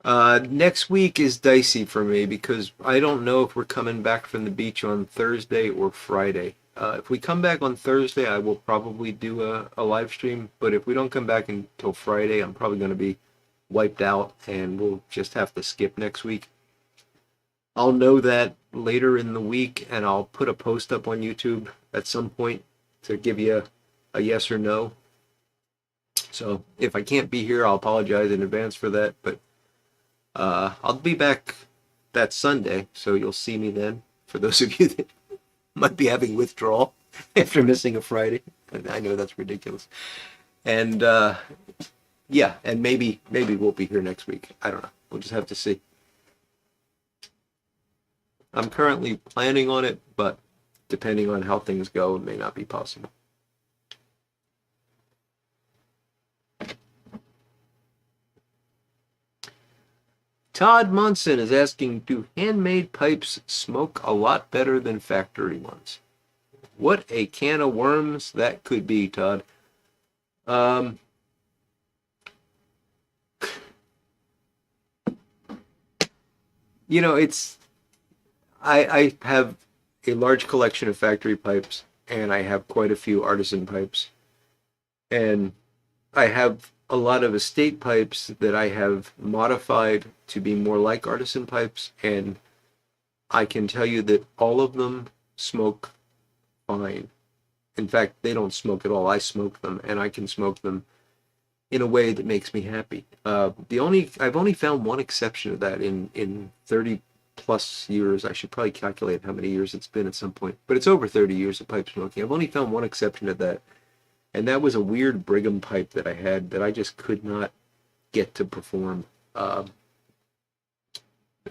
next week is dicey for me because I don't know if we're coming back from the beach on Thursday or Friday. If we come back on Thursday, I will probably do a live stream. But if we don't come back until Friday, I'm probably going to be wiped out and we'll just have to skip next week. I'll know that later in the week and I'll put a post up on YouTube at some point to give you a yes or no. So if I can't be here, I'll apologize in advance for that. But I'll be back that Sunday, so you'll see me then. For those of you that might be having withdrawal after missing a Friday, I know that's ridiculous. And yeah, and maybe we'll be here next week. I don't know. We'll just have to see. I'm currently planning on it, but depending on how things go, it may not be possible. Todd Munson is asking, do handmade pipes smoke a lot better than factory ones? What a can of worms that could be, Todd. You know, I have a large collection of factory pipes, and I have quite a few artisan pipes. And I have a lot of estate pipes that I have modified to be more like artisan pipes, and I can tell you that all of them smoke fine. In fact, they don't smoke at all. I smoke them, and I can smoke them in a way that makes me happy. I've only found one exception to that in 30 plus years. I should probably calculate how many years it's been at some point, but it's over 30 years of pipe smoking. I've only found one exception to that, and that was a weird Brigham pipe that I had that I just could not get to perform.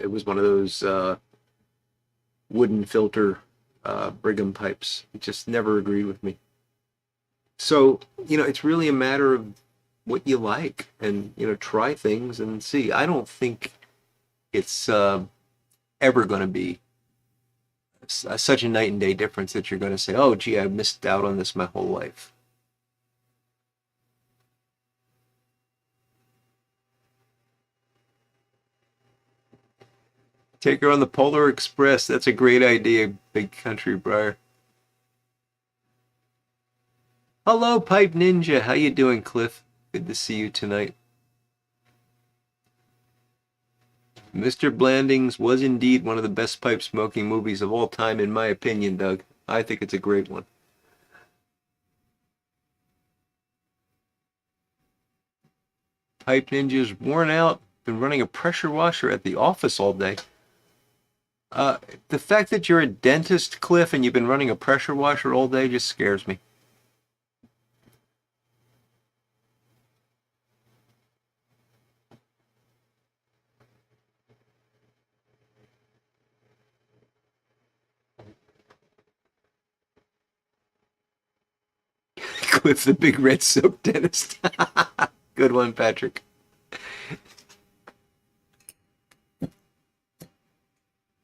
It was one of those wooden filter Brigham pipes. It just never agreed with me. So, you know, it's really a matter of what you like and, you know, try things and see. I don't think it's ever going to be such a night and day difference that you're going to say, oh, gee, I missed out on this my whole life. Take her on the Polar Express. That's a great idea, Big Country Briar. Hello, Pipe Ninja. How you doing, Cliff? Good to see you tonight. Mr. Blandings was indeed one of the best pipe smoking movies of all time, in my opinion, Doug. I think it's a great one. Pipe Ninja's worn out. Been running a pressure washer at the office all day. The fact that you're a dentist, Cliff, and you've been running a pressure washer all day just scares me. Cliff, the big red soap dentist. Good one, Patrick.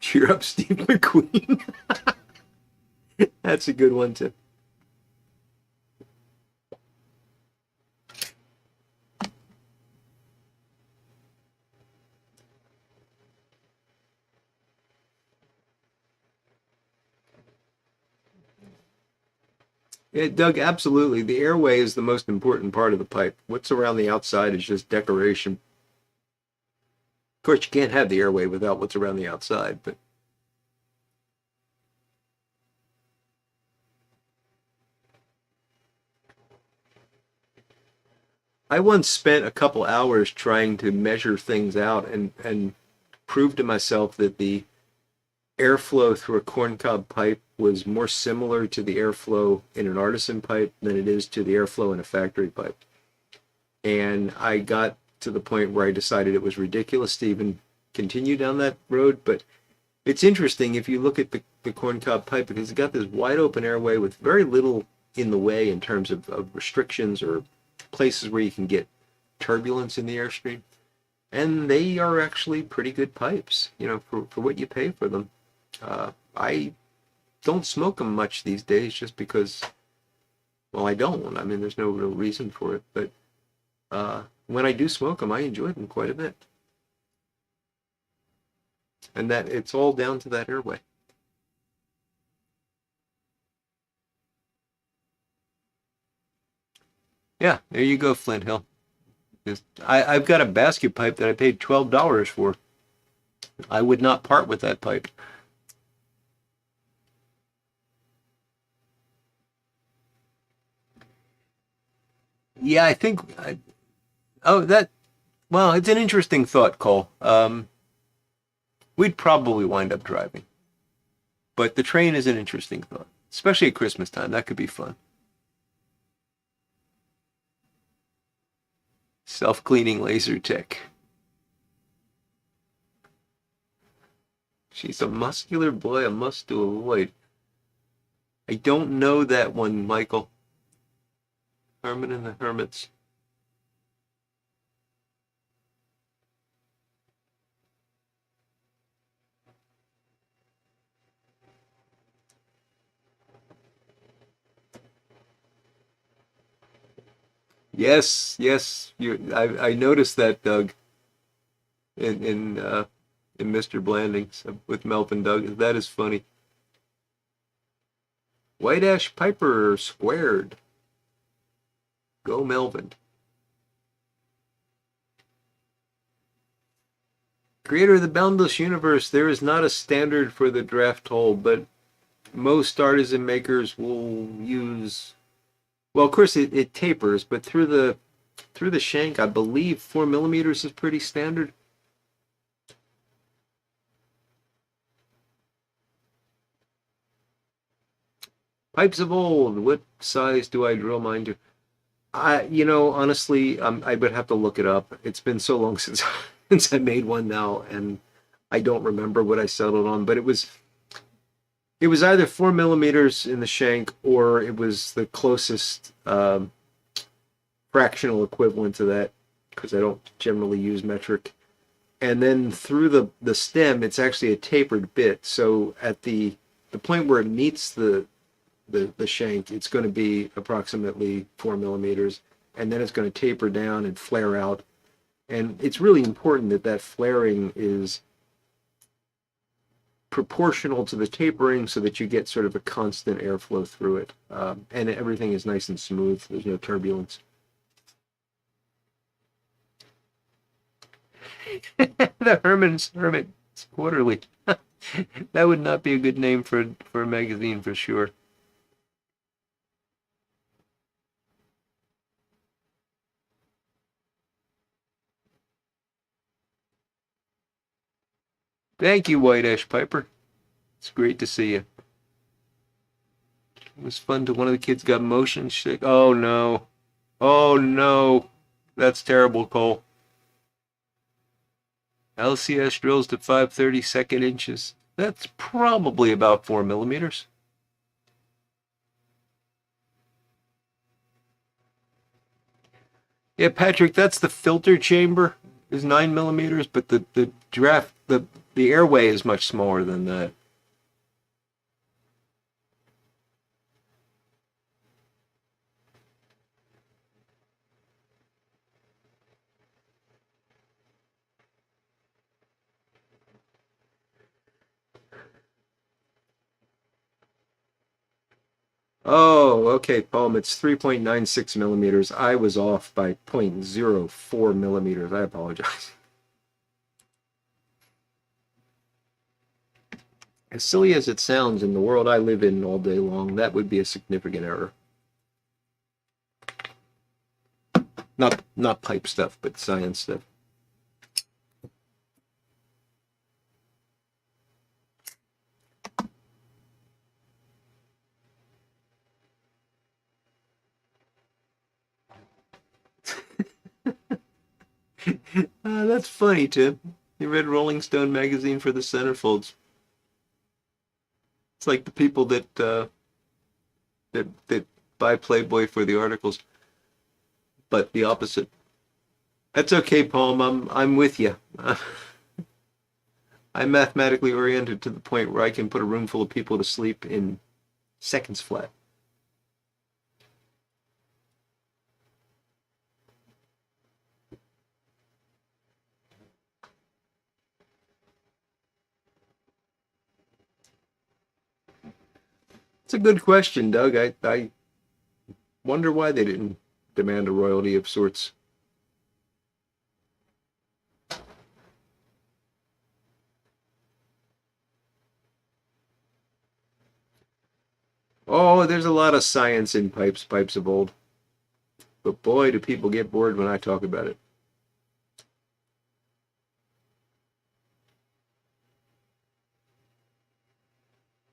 Cheer up, Steve McQueen. That's a good one, too. Yeah, Doug, absolutely. The airway is the most important part of the pipe. What's around the outside is just decoration. Of course, you can't have the airway without what's around the outside, but I once spent a couple hours trying to measure things out and prove to myself that the airflow through a corncob pipe was more similar to the airflow in an artisan pipe than it is to the airflow in a factory pipe. And I got to the point where I decided it was ridiculous to even continue down that road. But it's interesting if you look at the corncob pipe, because it's got this wide open airway with very little in the way in terms of restrictions or places where you can get turbulence in the airstream. And they are actually pretty good pipes, you know, for what you pay for them. I don't smoke them much these days just because, well, I don't. I mean, there's no real reason for it. But when I do smoke them, I enjoy them quite a bit. And that it's all down to that airway. Yeah, there you go, Flint Hill. I've got a basket pipe that I paid $12 for. I would not part with that pipe. Yeah, I think. Oh, that. Well, it's an interesting thought, Cole. We'd probably wind up driving, but the train is an interesting thought, especially at Christmas time. That could be fun. Self-cleaning laser tech. She's a muscular boy, a must to avoid. I don't know that one, Michael. Herman and the Hermits. Yes, yes. I noticed that, Doug, in Mr. Blandings with Melvin Doug. That is funny. White Ash Piper squared. Go Melvin. Creator of the boundless universe, there is not a standard for the draft hole, but most artisan makers will use. Well, of course, it tapers, but through the shank, I believe 4 millimeters is pretty standard. Pipes of old. What size do I drill mine to? Honestly, I would have to look it up. It's been so long since since I made one now, and I don't remember what I settled on. But it was either 4 millimeters in the shank, or it was the closest fractional equivalent to that, because I don't generally use metric. And then through the stem, it's actually a tapered bit. So at the point where it meets the shank, it's going to be approximately 4 millimeters, and then it's going to taper down and flare out. And it's really important that that flaring is proportional to the tapering so that you get sort of a constant airflow through it. And everything is nice and smooth. There's no turbulence. The Hermit's Quarterly. That would not be a good name for a magazine for sure. Thank you, White Ash Piper. It's great to see you. It was fun to one of the kids got motion sick. Oh no. Oh no. That's terrible, Cole. LCS drills to 5/32 inches. That's probably about 4 millimeters. Yeah, Patrick, that's the filter chamber is 9 millimeters, but the draft the airway is much smaller than that. Oh, okay, Palm. It's 3.96 millimeters. I was off by 0.04 millimeters. I apologize. As silly as it sounds, in the world I live in all day long, that would be a significant error. Not pipe stuff, but science stuff. That's funny, Tim. You read Rolling Stone magazine for the centerfolds. It's like the people that buy Playboy for the articles, but the opposite. That's okay, Paul. I'm with you. I'm mathematically oriented to the point where I can put a room full of people to sleep in seconds flat. It's a good question, Doug. I wonder why they didn't demand a royalty of sorts. Oh, there's a lot of science in pipes of old. But boy, do people get bored when I talk about it.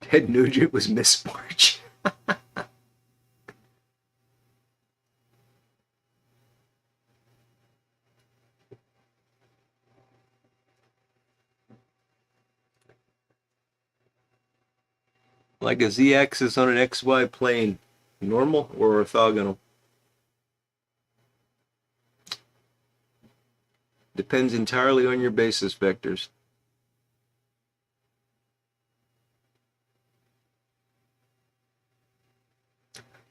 Ted Nugent was Miss March. Like a z-axis on an xy plane. Normal or orthogonal? Depends entirely on your basis vectors.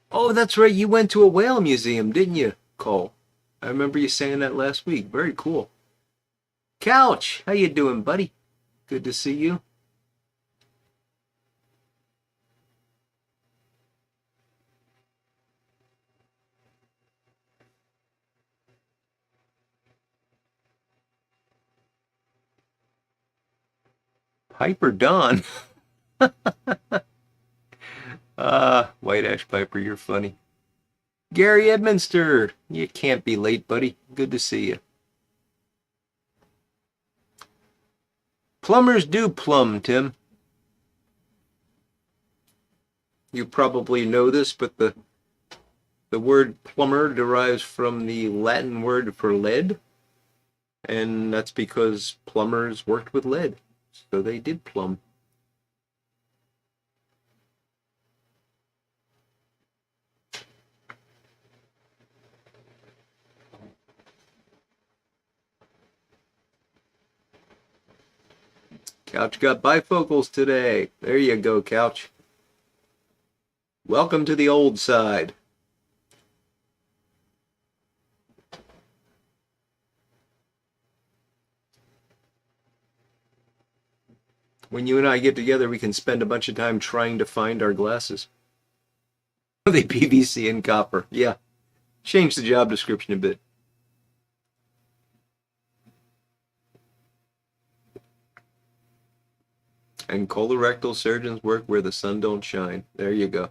Oh, that's right. You went to a whale museum, didn't you, Cole? I remember you saying that last week. Very cool. Couch, how you doing, buddy? Good to see you. Piper Don. White Ash Piper, you're funny. Gary Edminster, you can't be late, buddy. Good to see you. Plumbers do plumb, Tim. You probably know this, but the word plumber derives from the Latin word for lead, and that's because plumbers worked with lead, so they did plumb. Couch got bifocals today. There you go, Couch. Welcome to the old side. When you and I get together, we can spend a bunch of time trying to find our glasses. They PVC and copper. Yeah. Change the job description a bit. And colorectal surgeons work where the sun don't shine. There you go.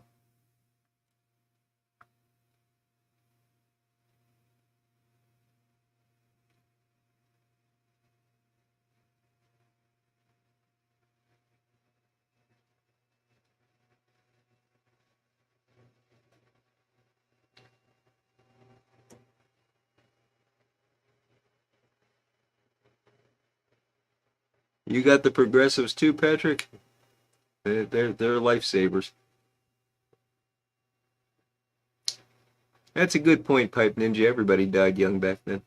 You got the progressives too, Patrick? They're lifesavers. That's a good point, Pipe Ninja. Everybody died young back then.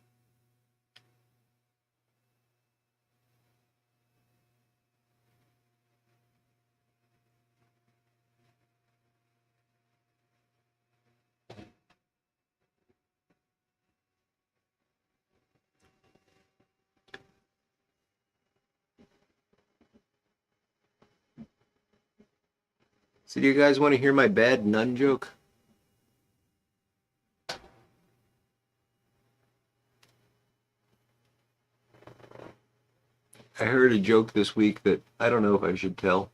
So do you guys want to hear my bad nun joke? I heard a joke this week that I don't know if I should tell.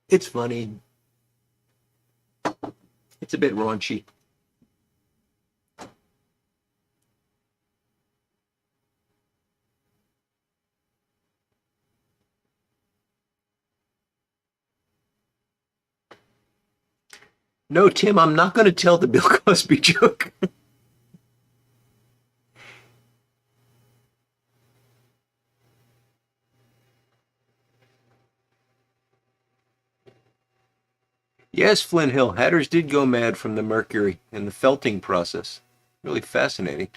It's funny. It's a bit raunchy. No, Tim, I'm not going to tell the Bill Cosby joke. Yes, Flint Hill, hatters did go mad from the mercury and the felting process. Really fascinating.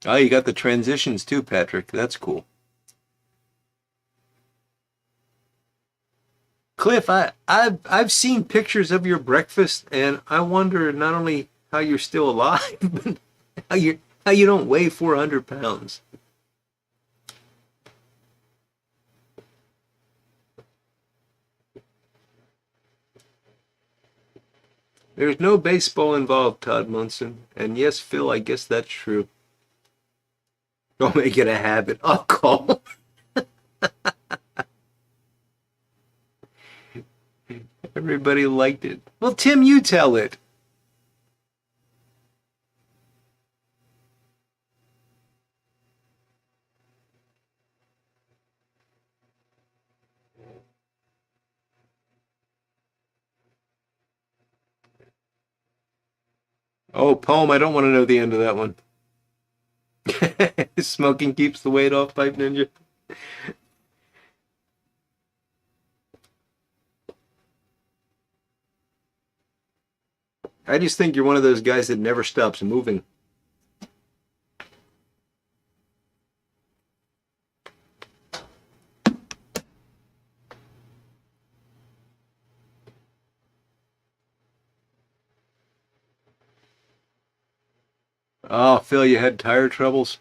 Oh, you got the transitions too, Patrick. That's cool. Cliff, I've seen pictures of your breakfast, and I wonder not only how you're still alive, but how you don't weigh 400 pounds. There's no baseball involved, Todd Munson. And yes, Phil, I guess that's true. Don't make it a habit. I'll call. Everybody liked it. Well, Tim, you tell it. Oh, poem. I don't want to know the end of that one. Smoking keeps the weight off, Pipe Ninja. I just think you're one of those guys that never stops moving. Oh, Phil, you had tire troubles?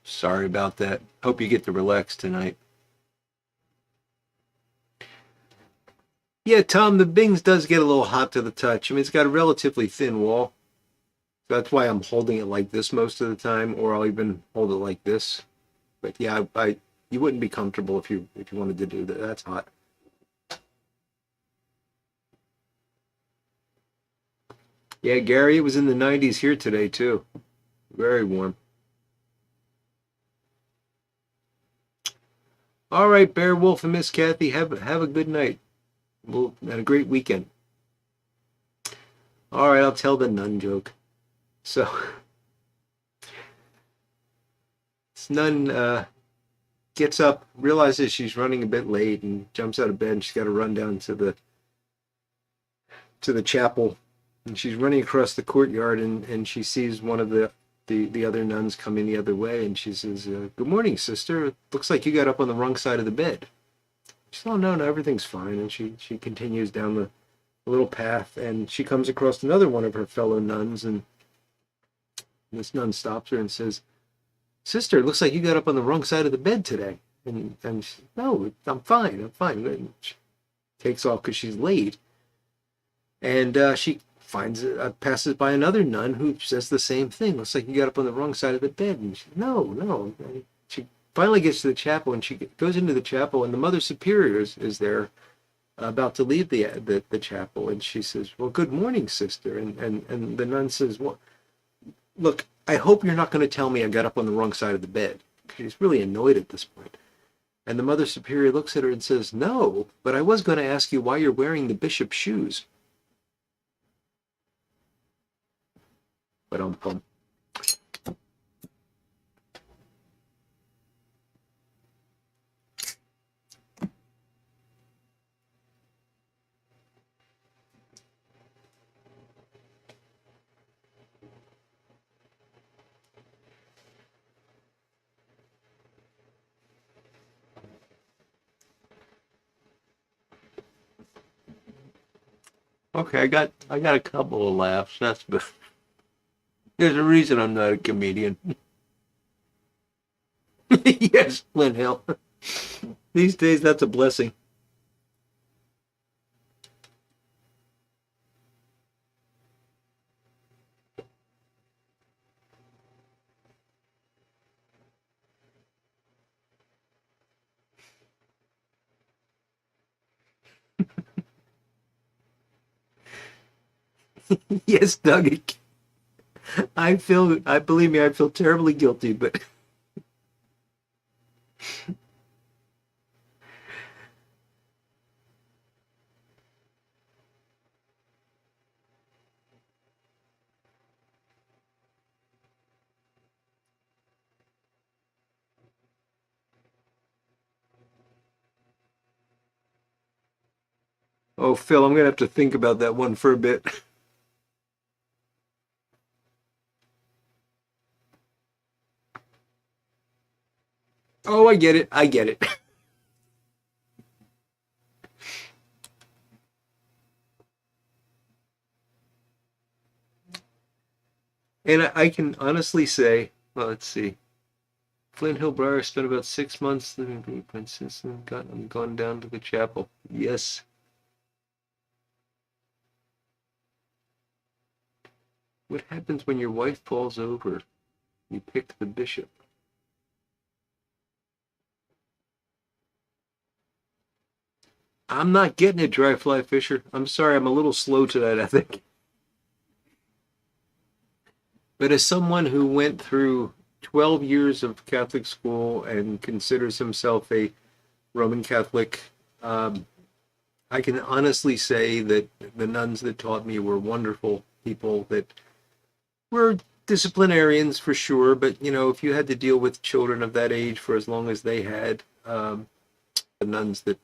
Sorry about that. Hope you get to relax tonight. Yeah, Tom, the Bings does get a little hot to the touch. I mean, it's got a relatively thin wall. That's why I'm holding it like this most of the time, or I'll even hold it like this. But yeah, you wouldn't be comfortable if you wanted to do that. That's hot. Yeah, Gary, it was in the 90s here today too. Very warm. All right, Bear Wolf and Miss Kathy, have a good night. And a great weekend. All right, I'll tell the nun joke. So, this nun gets up, realizes she's running a bit late, and jumps out of bed. And she's got to run down to the chapel, and she's running across the courtyard, and she sees one of the other nuns coming the other way, and she says, "Good morning, sister. It looks like you got up on the wrong side of the bed." She says, "Oh no, no, everything's fine." And she continues down the little path, and she comes across another one of her fellow nuns, and this nun stops her and says, "Sister, it looks like you got up on the wrong side of the bed today." And she, "No, I'm fine. I'm fine." And she takes off because she's late. And she passes by another nun who says the same thing. Looks like you got up on the wrong side of the bed. And she, "No, no." And she finally gets to the chapel, and she goes into the chapel, and the Mother Superior is there, about to leave the chapel, and she says, "Well, good morning, sister." And the nun says, "Well, look, I hope you're not going to tell me I got up on the wrong side of the bed." She's really annoyed at this point. And the Mother Superior looks at her and says, "No, but I was going to ask you why you're wearing the bishop's shoes." But okay, I got a couple of laughs. That's good. There's a reason I'm not a comedian. Yes, Flint Hill. These days, that's a blessing. Yes, Doug. I believe me, I feel terribly guilty, but oh, Phil, I'm gonna have to think about that one for a bit. Oh, I get it. I get it. And I can honestly say, well, let's see. Flint Hill Briar spent about 6 months living with the princess and gone down to the chapel. Yes. What happens when your wife falls over? You pick the bishop. I'm not getting it, Dry Fly Fisher. I'm sorry, I'm a little slow tonight, I think. But as someone who went through 12 years of Catholic school and considers himself a Roman Catholic, um, I can honestly say that the nuns that taught me were wonderful people that were disciplinarians for sure. But, you know, if you had to deal with children of that age for as long as they had, the nuns that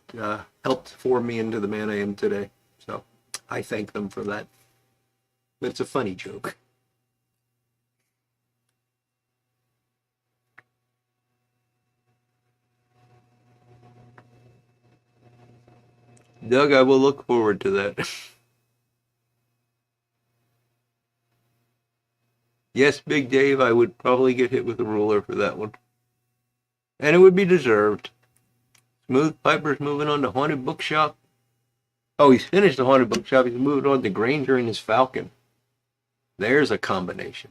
helped form me into the man I am today. So I thank them for that. But it's a funny joke. Doug, I will look forward to that. Yes, Big Dave, I would probably get hit with a ruler for that one. And it would be deserved. Smooth Piper's moving on to Haunted Bookshop. Oh, he's finished the Haunted Bookshop. He's moved on to Granger and his Falcon. There's a combination.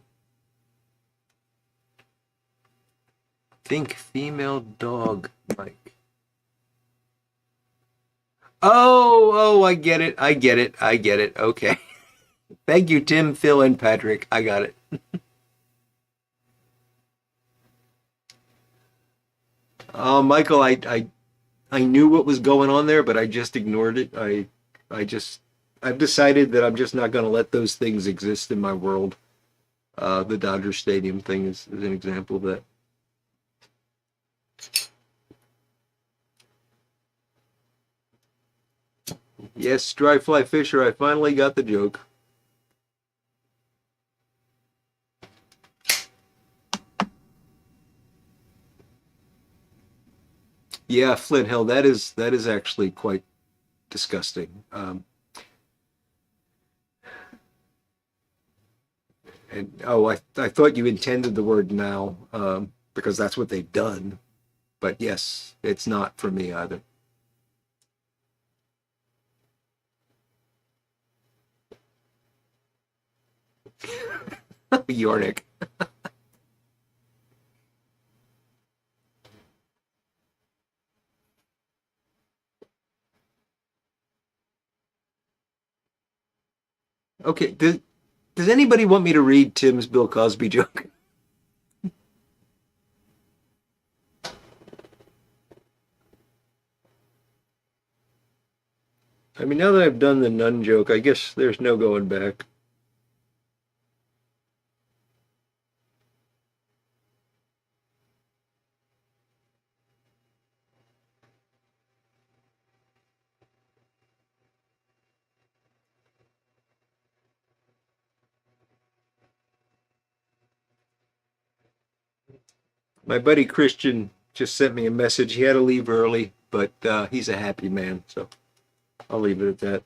Think female dog, Mike. Oh, I get it. I get it. I get it. Okay. Thank you, Tim, Phil, and Patrick. I got it. Michael, I knew what was going on there, but I just ignored it. I just I've decided that I'm just not going to let those things exist in my world. The Dodger Stadium thing is an example of that. Yes, Dry Fly Fisher, I finally got the joke. Yeah, Flint Hill, that is actually quite disgusting. And oh, I thought you intended the word now, because that's what they've done. But yes, it's not for me either. Yornik. Okay, does anybody want me to read Tim's Bill Cosby joke? I mean, now that I've done the nun joke, I guess there's no going back. My buddy Christian just sent me a message. He had to leave early, but he's a happy man, so I'll leave it at that.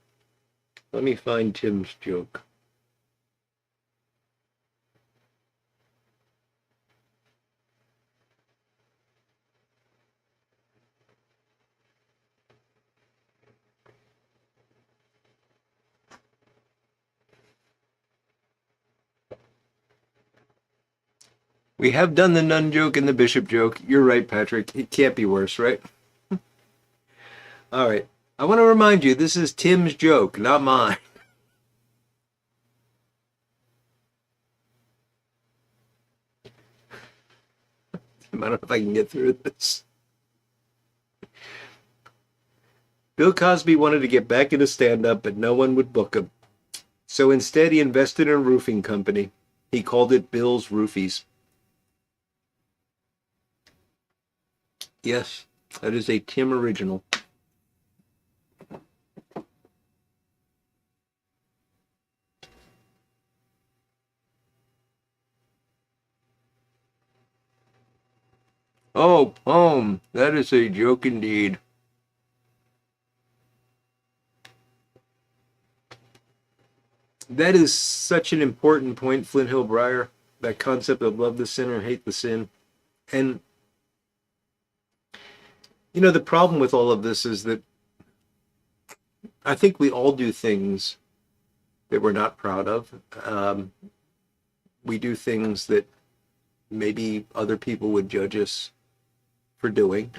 Let me find Tim's joke. We have done the nun joke and the bishop joke. You're right, Patrick. It can't be worse, right? All right. I want to remind you, this is Tim's joke, not mine. I don't know if I can get through this. Bill Cosby wanted to get back into stand-up, but no one would book him. So instead, he invested in a roofing company. He called it Bill's Roofies. Yes, that is a Tim original. Oh, poem. That is a joke indeed. That is such an important point, Flint Hill Briar. That concept of love the sinner, hate the sin. And, you know, the problem with all of this is that I think we all do things that we're not proud of. We do things that maybe other people would judge us for doing.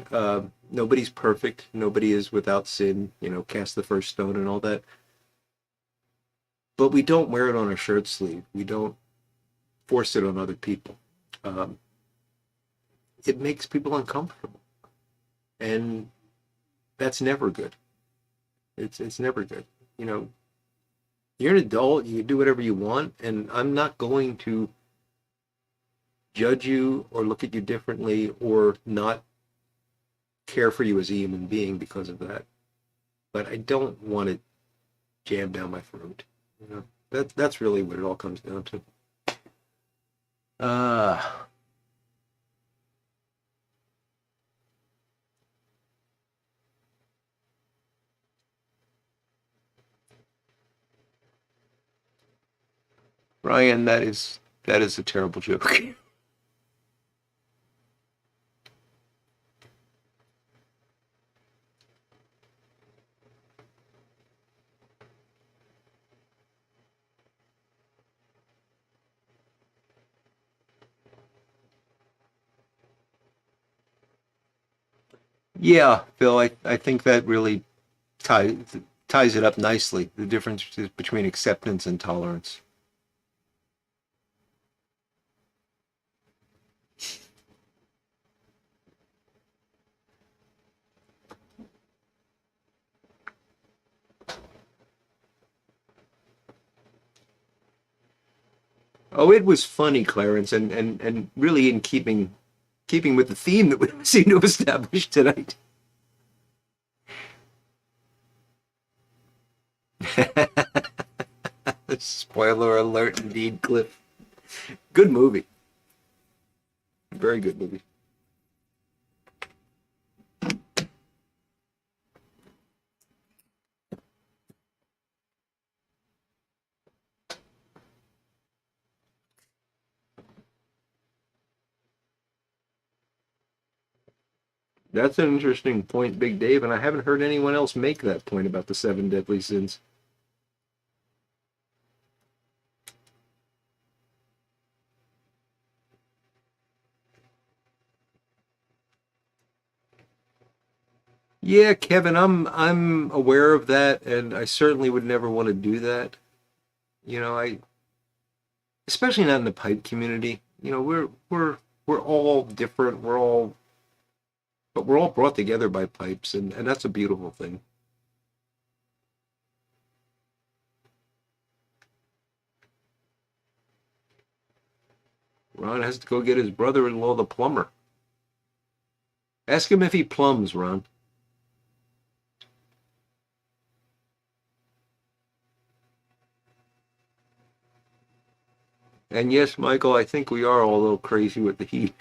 Nobody's perfect. Nobody is without sin. Cast the first stone and all that. But we don't wear it on our shirt sleeve. We don't force it on other people. Um, it makes people uncomfortable, and that's never good. It's never good. You know, you're an adult. You can do whatever you want, and I'm not going to judge you or look at you differently or not care for you as a human being because of that. But I don't want it jammed down my throat. That's really what it all comes down to. Uh Ryan, that is a terrible joke. Yeah, Phil, I think that really ties ties it up nicely. The difference between acceptance and tolerance. Oh, it was funny, Clarence, and really in keeping with the theme that we seem to have established tonight. Spoiler alert, indeed, Cliff. Good movie. Very good movie. That's an interesting point, Big Dave, and I haven't heard anyone else make that point about the seven deadly sins. Yeah, Kevin, I'm aware of that, and I certainly would never want to do that. I especially not in the pipe community. We're all different. We're all brought together by pipes, and that's a beautiful thing. Ron has to go get his brother-in-law, the plumber. Ask him if he plumbs, Ron. And yes, Michael, I think we are all a little crazy with the heat.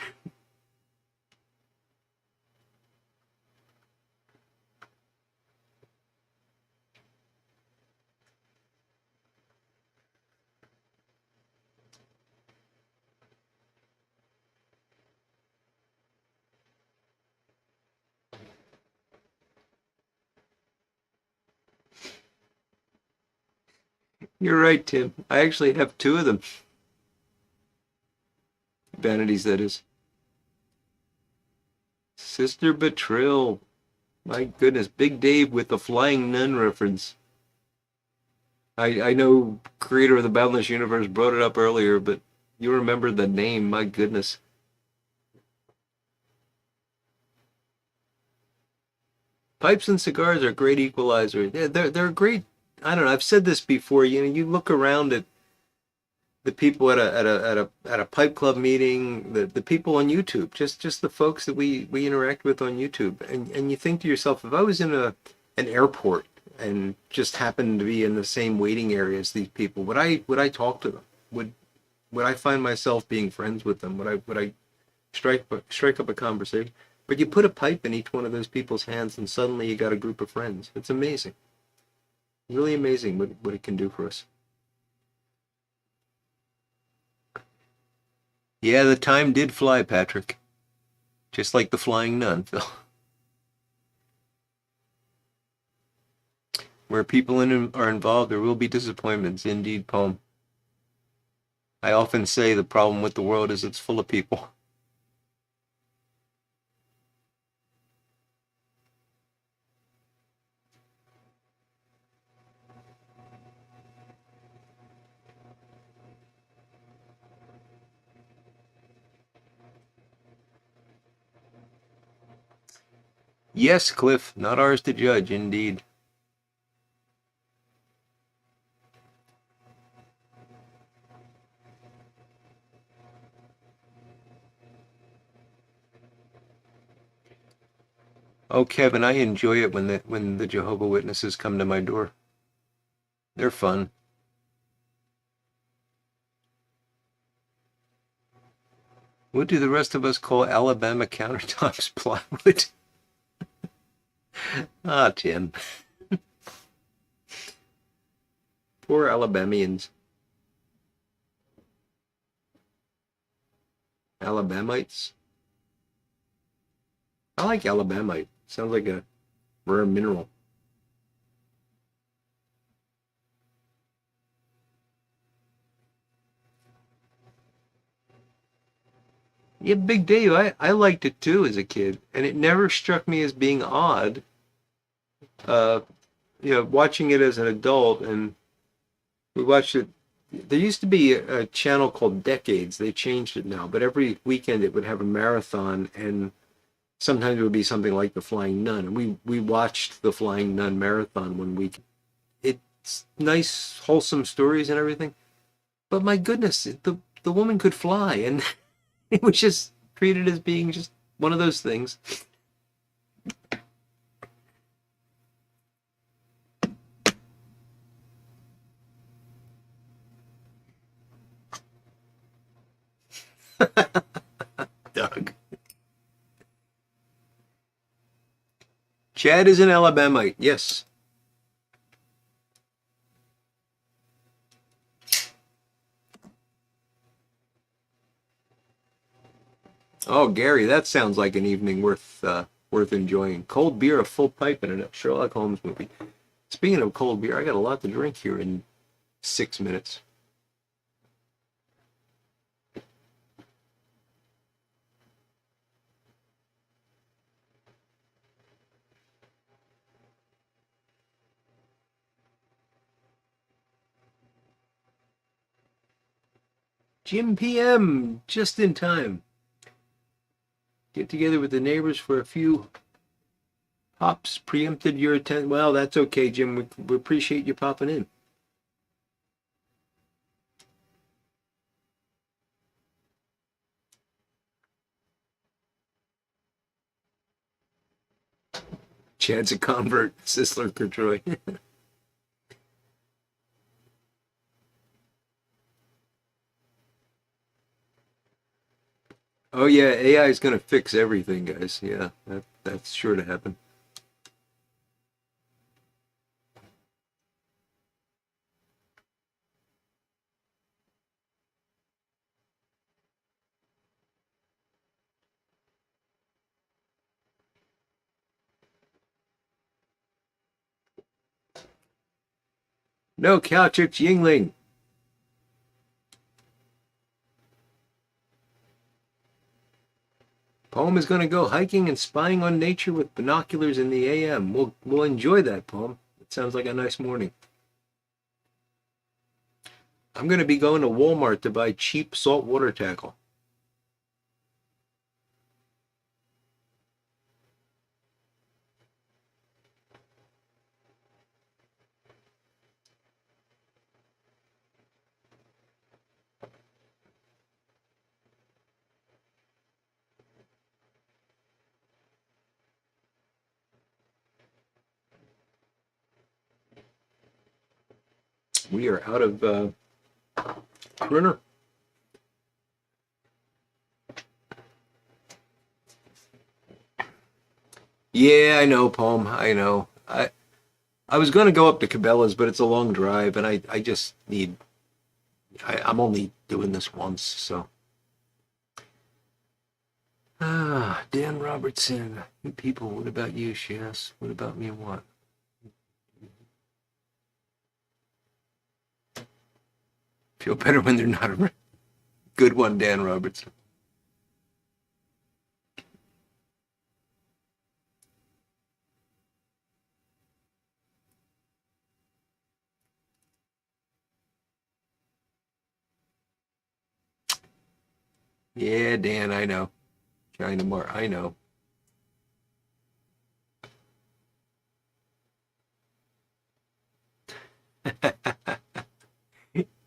You're right, Tim. I actually have two of them. Vanities, that is. Sister Betrayal. My goodness, Big Dave with the Flying Nun reference. I know creator of the Boundless Universe brought it up earlier, but you remember the name, my goodness. Pipes and cigars are a great equalizer. They're great. I don't know. I've said this before. You look around at the people at a pipe club meeting, the people on YouTube, just the folks that we interact with on YouTube, and you think to yourself, if I was in an airport and just happened to be in the same waiting area as these people, would I talk to them? Would I find myself being friends with them? Would I strike up a conversation? But you put a pipe in each one of those people's hands, and suddenly you got a group of friends. It's amazing, really amazing what it can do for us. Yeah, the time did fly, Patrick. Just like the flying nun, Phil. Where people are involved, there will be disappointments. Indeed, poem. I often say the problem with the world is it's full of people. Yes, Cliff, not ours to judge, indeed. Oh, Kevin, I enjoy it when the Jehovah Witnesses come to my door. They're fun. What do the rest of us call Alabama countertops plywood? Ah, Tim. Poor Alabamians. Alabamites. I like Alabamite. Sounds like a rare mineral. Yeah, Big Dave, I liked it too as a kid, and it never struck me as being odd. Uh, watching it as an adult, and we watched it. There used to be a channel called Decades. They changed it now, but every weekend it would have a marathon, and sometimes it would be something like The Flying Nun. And we watched The Flying Nun marathon one week. It's nice, wholesome stories and everything, but my goodness, the woman could fly, and it was just treated as being just one of those things. Doug. Chad is an Alabamite, yes. Oh, Gary, that sounds like an evening worth enjoying. Cold beer, a full pipe, and a Sherlock Holmes movie. Speaking of cold beer, I got a lot to drink here in 6 minutes. Jim PM, just in time. Get together with the neighbors for a few hops. Preempted your attention. Well, that's okay, Jim. We appreciate you popping in. Chad's a convert, Sisler Kertroy. Oh yeah, AI is gonna fix everything, guys. Yeah, that's sure to happen. No Calchich Yingling. Poem is gonna go hiking and spying on nature with binoculars in the AM. We'll enjoy that, Poem. It sounds like a nice morning. I'm gonna be going to Walmart to buy cheap saltwater tackle. We are out of printer. Yeah, I know, Poem. I know. I was going to go up to Cabela's, but it's a long drive, and I just need. I'm only doing this once, so. Ah, Dan Robertson. People, what about you? She asks. What about me? What? Feel better when they're not around. Good one, Dan Robertson. Yeah, Dan, I know. China more, I know.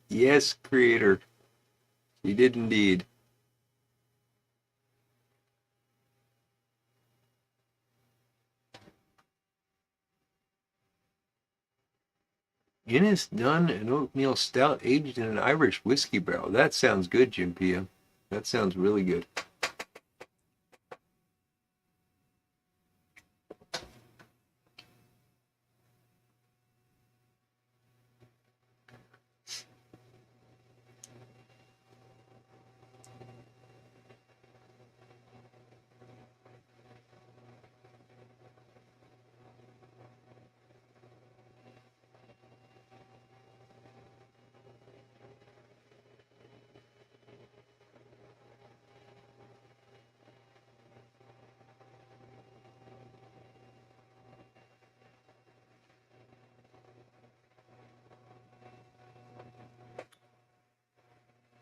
Yes, creator. He did indeed. Guinness Dunn and oatmeal stout aged in an Irish whiskey barrel. That sounds good, Jim Pia. That sounds really good.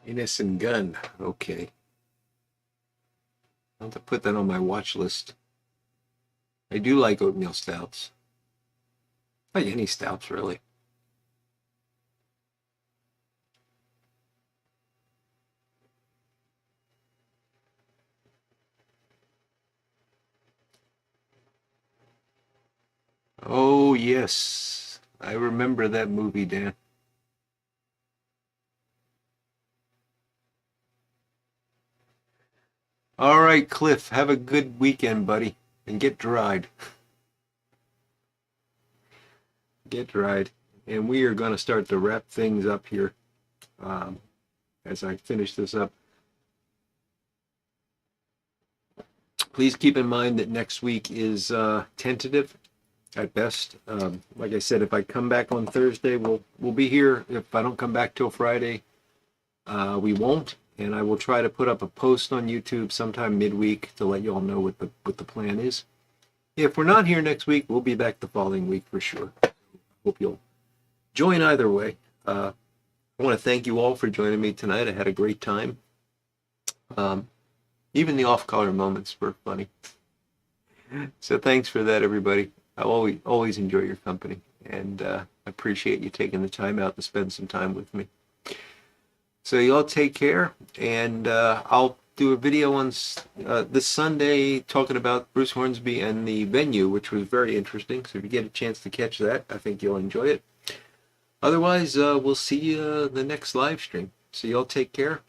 Innocent Gun. Okay. I'll have to put that on my watch list. I do like oatmeal stouts. Like any stouts, really. Oh, yes. I remember that movie, Dan. All right, Cliff. Have a good weekend, buddy. And get dried. Get dried. And we are going to start to wrap things up here um, as I finish this up. Please keep in mind that next week is tentative at best. Like I said, if I come back on Thursday, we'll be here. If I don't come back till Friday, we won't. And I will try to put up a post on YouTube sometime midweek to let you all know what the plan is. If we're not here next week, we'll be back the following week for sure. Hope you'll join either way. I want to thank you all for joining me tonight. I had a great time. Even the off-color moments were funny. So thanks for that, everybody. I always enjoy your company, and appreciate you taking the time out to spend some time with me. So you all take care, and I'll do a video on this Sunday talking about Bruce Hornsby and the venue, which was very interesting. So if you get a chance to catch that, I think you'll enjoy it. Otherwise, we'll see you the next live stream. So you all take care,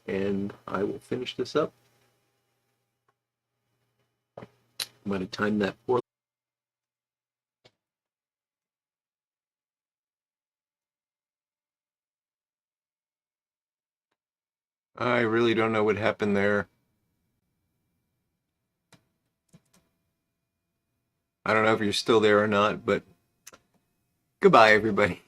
and I will finish this up. I'm going to time that for. I really don't know what happened there. I don't know if you're still there or not, but goodbye, everybody.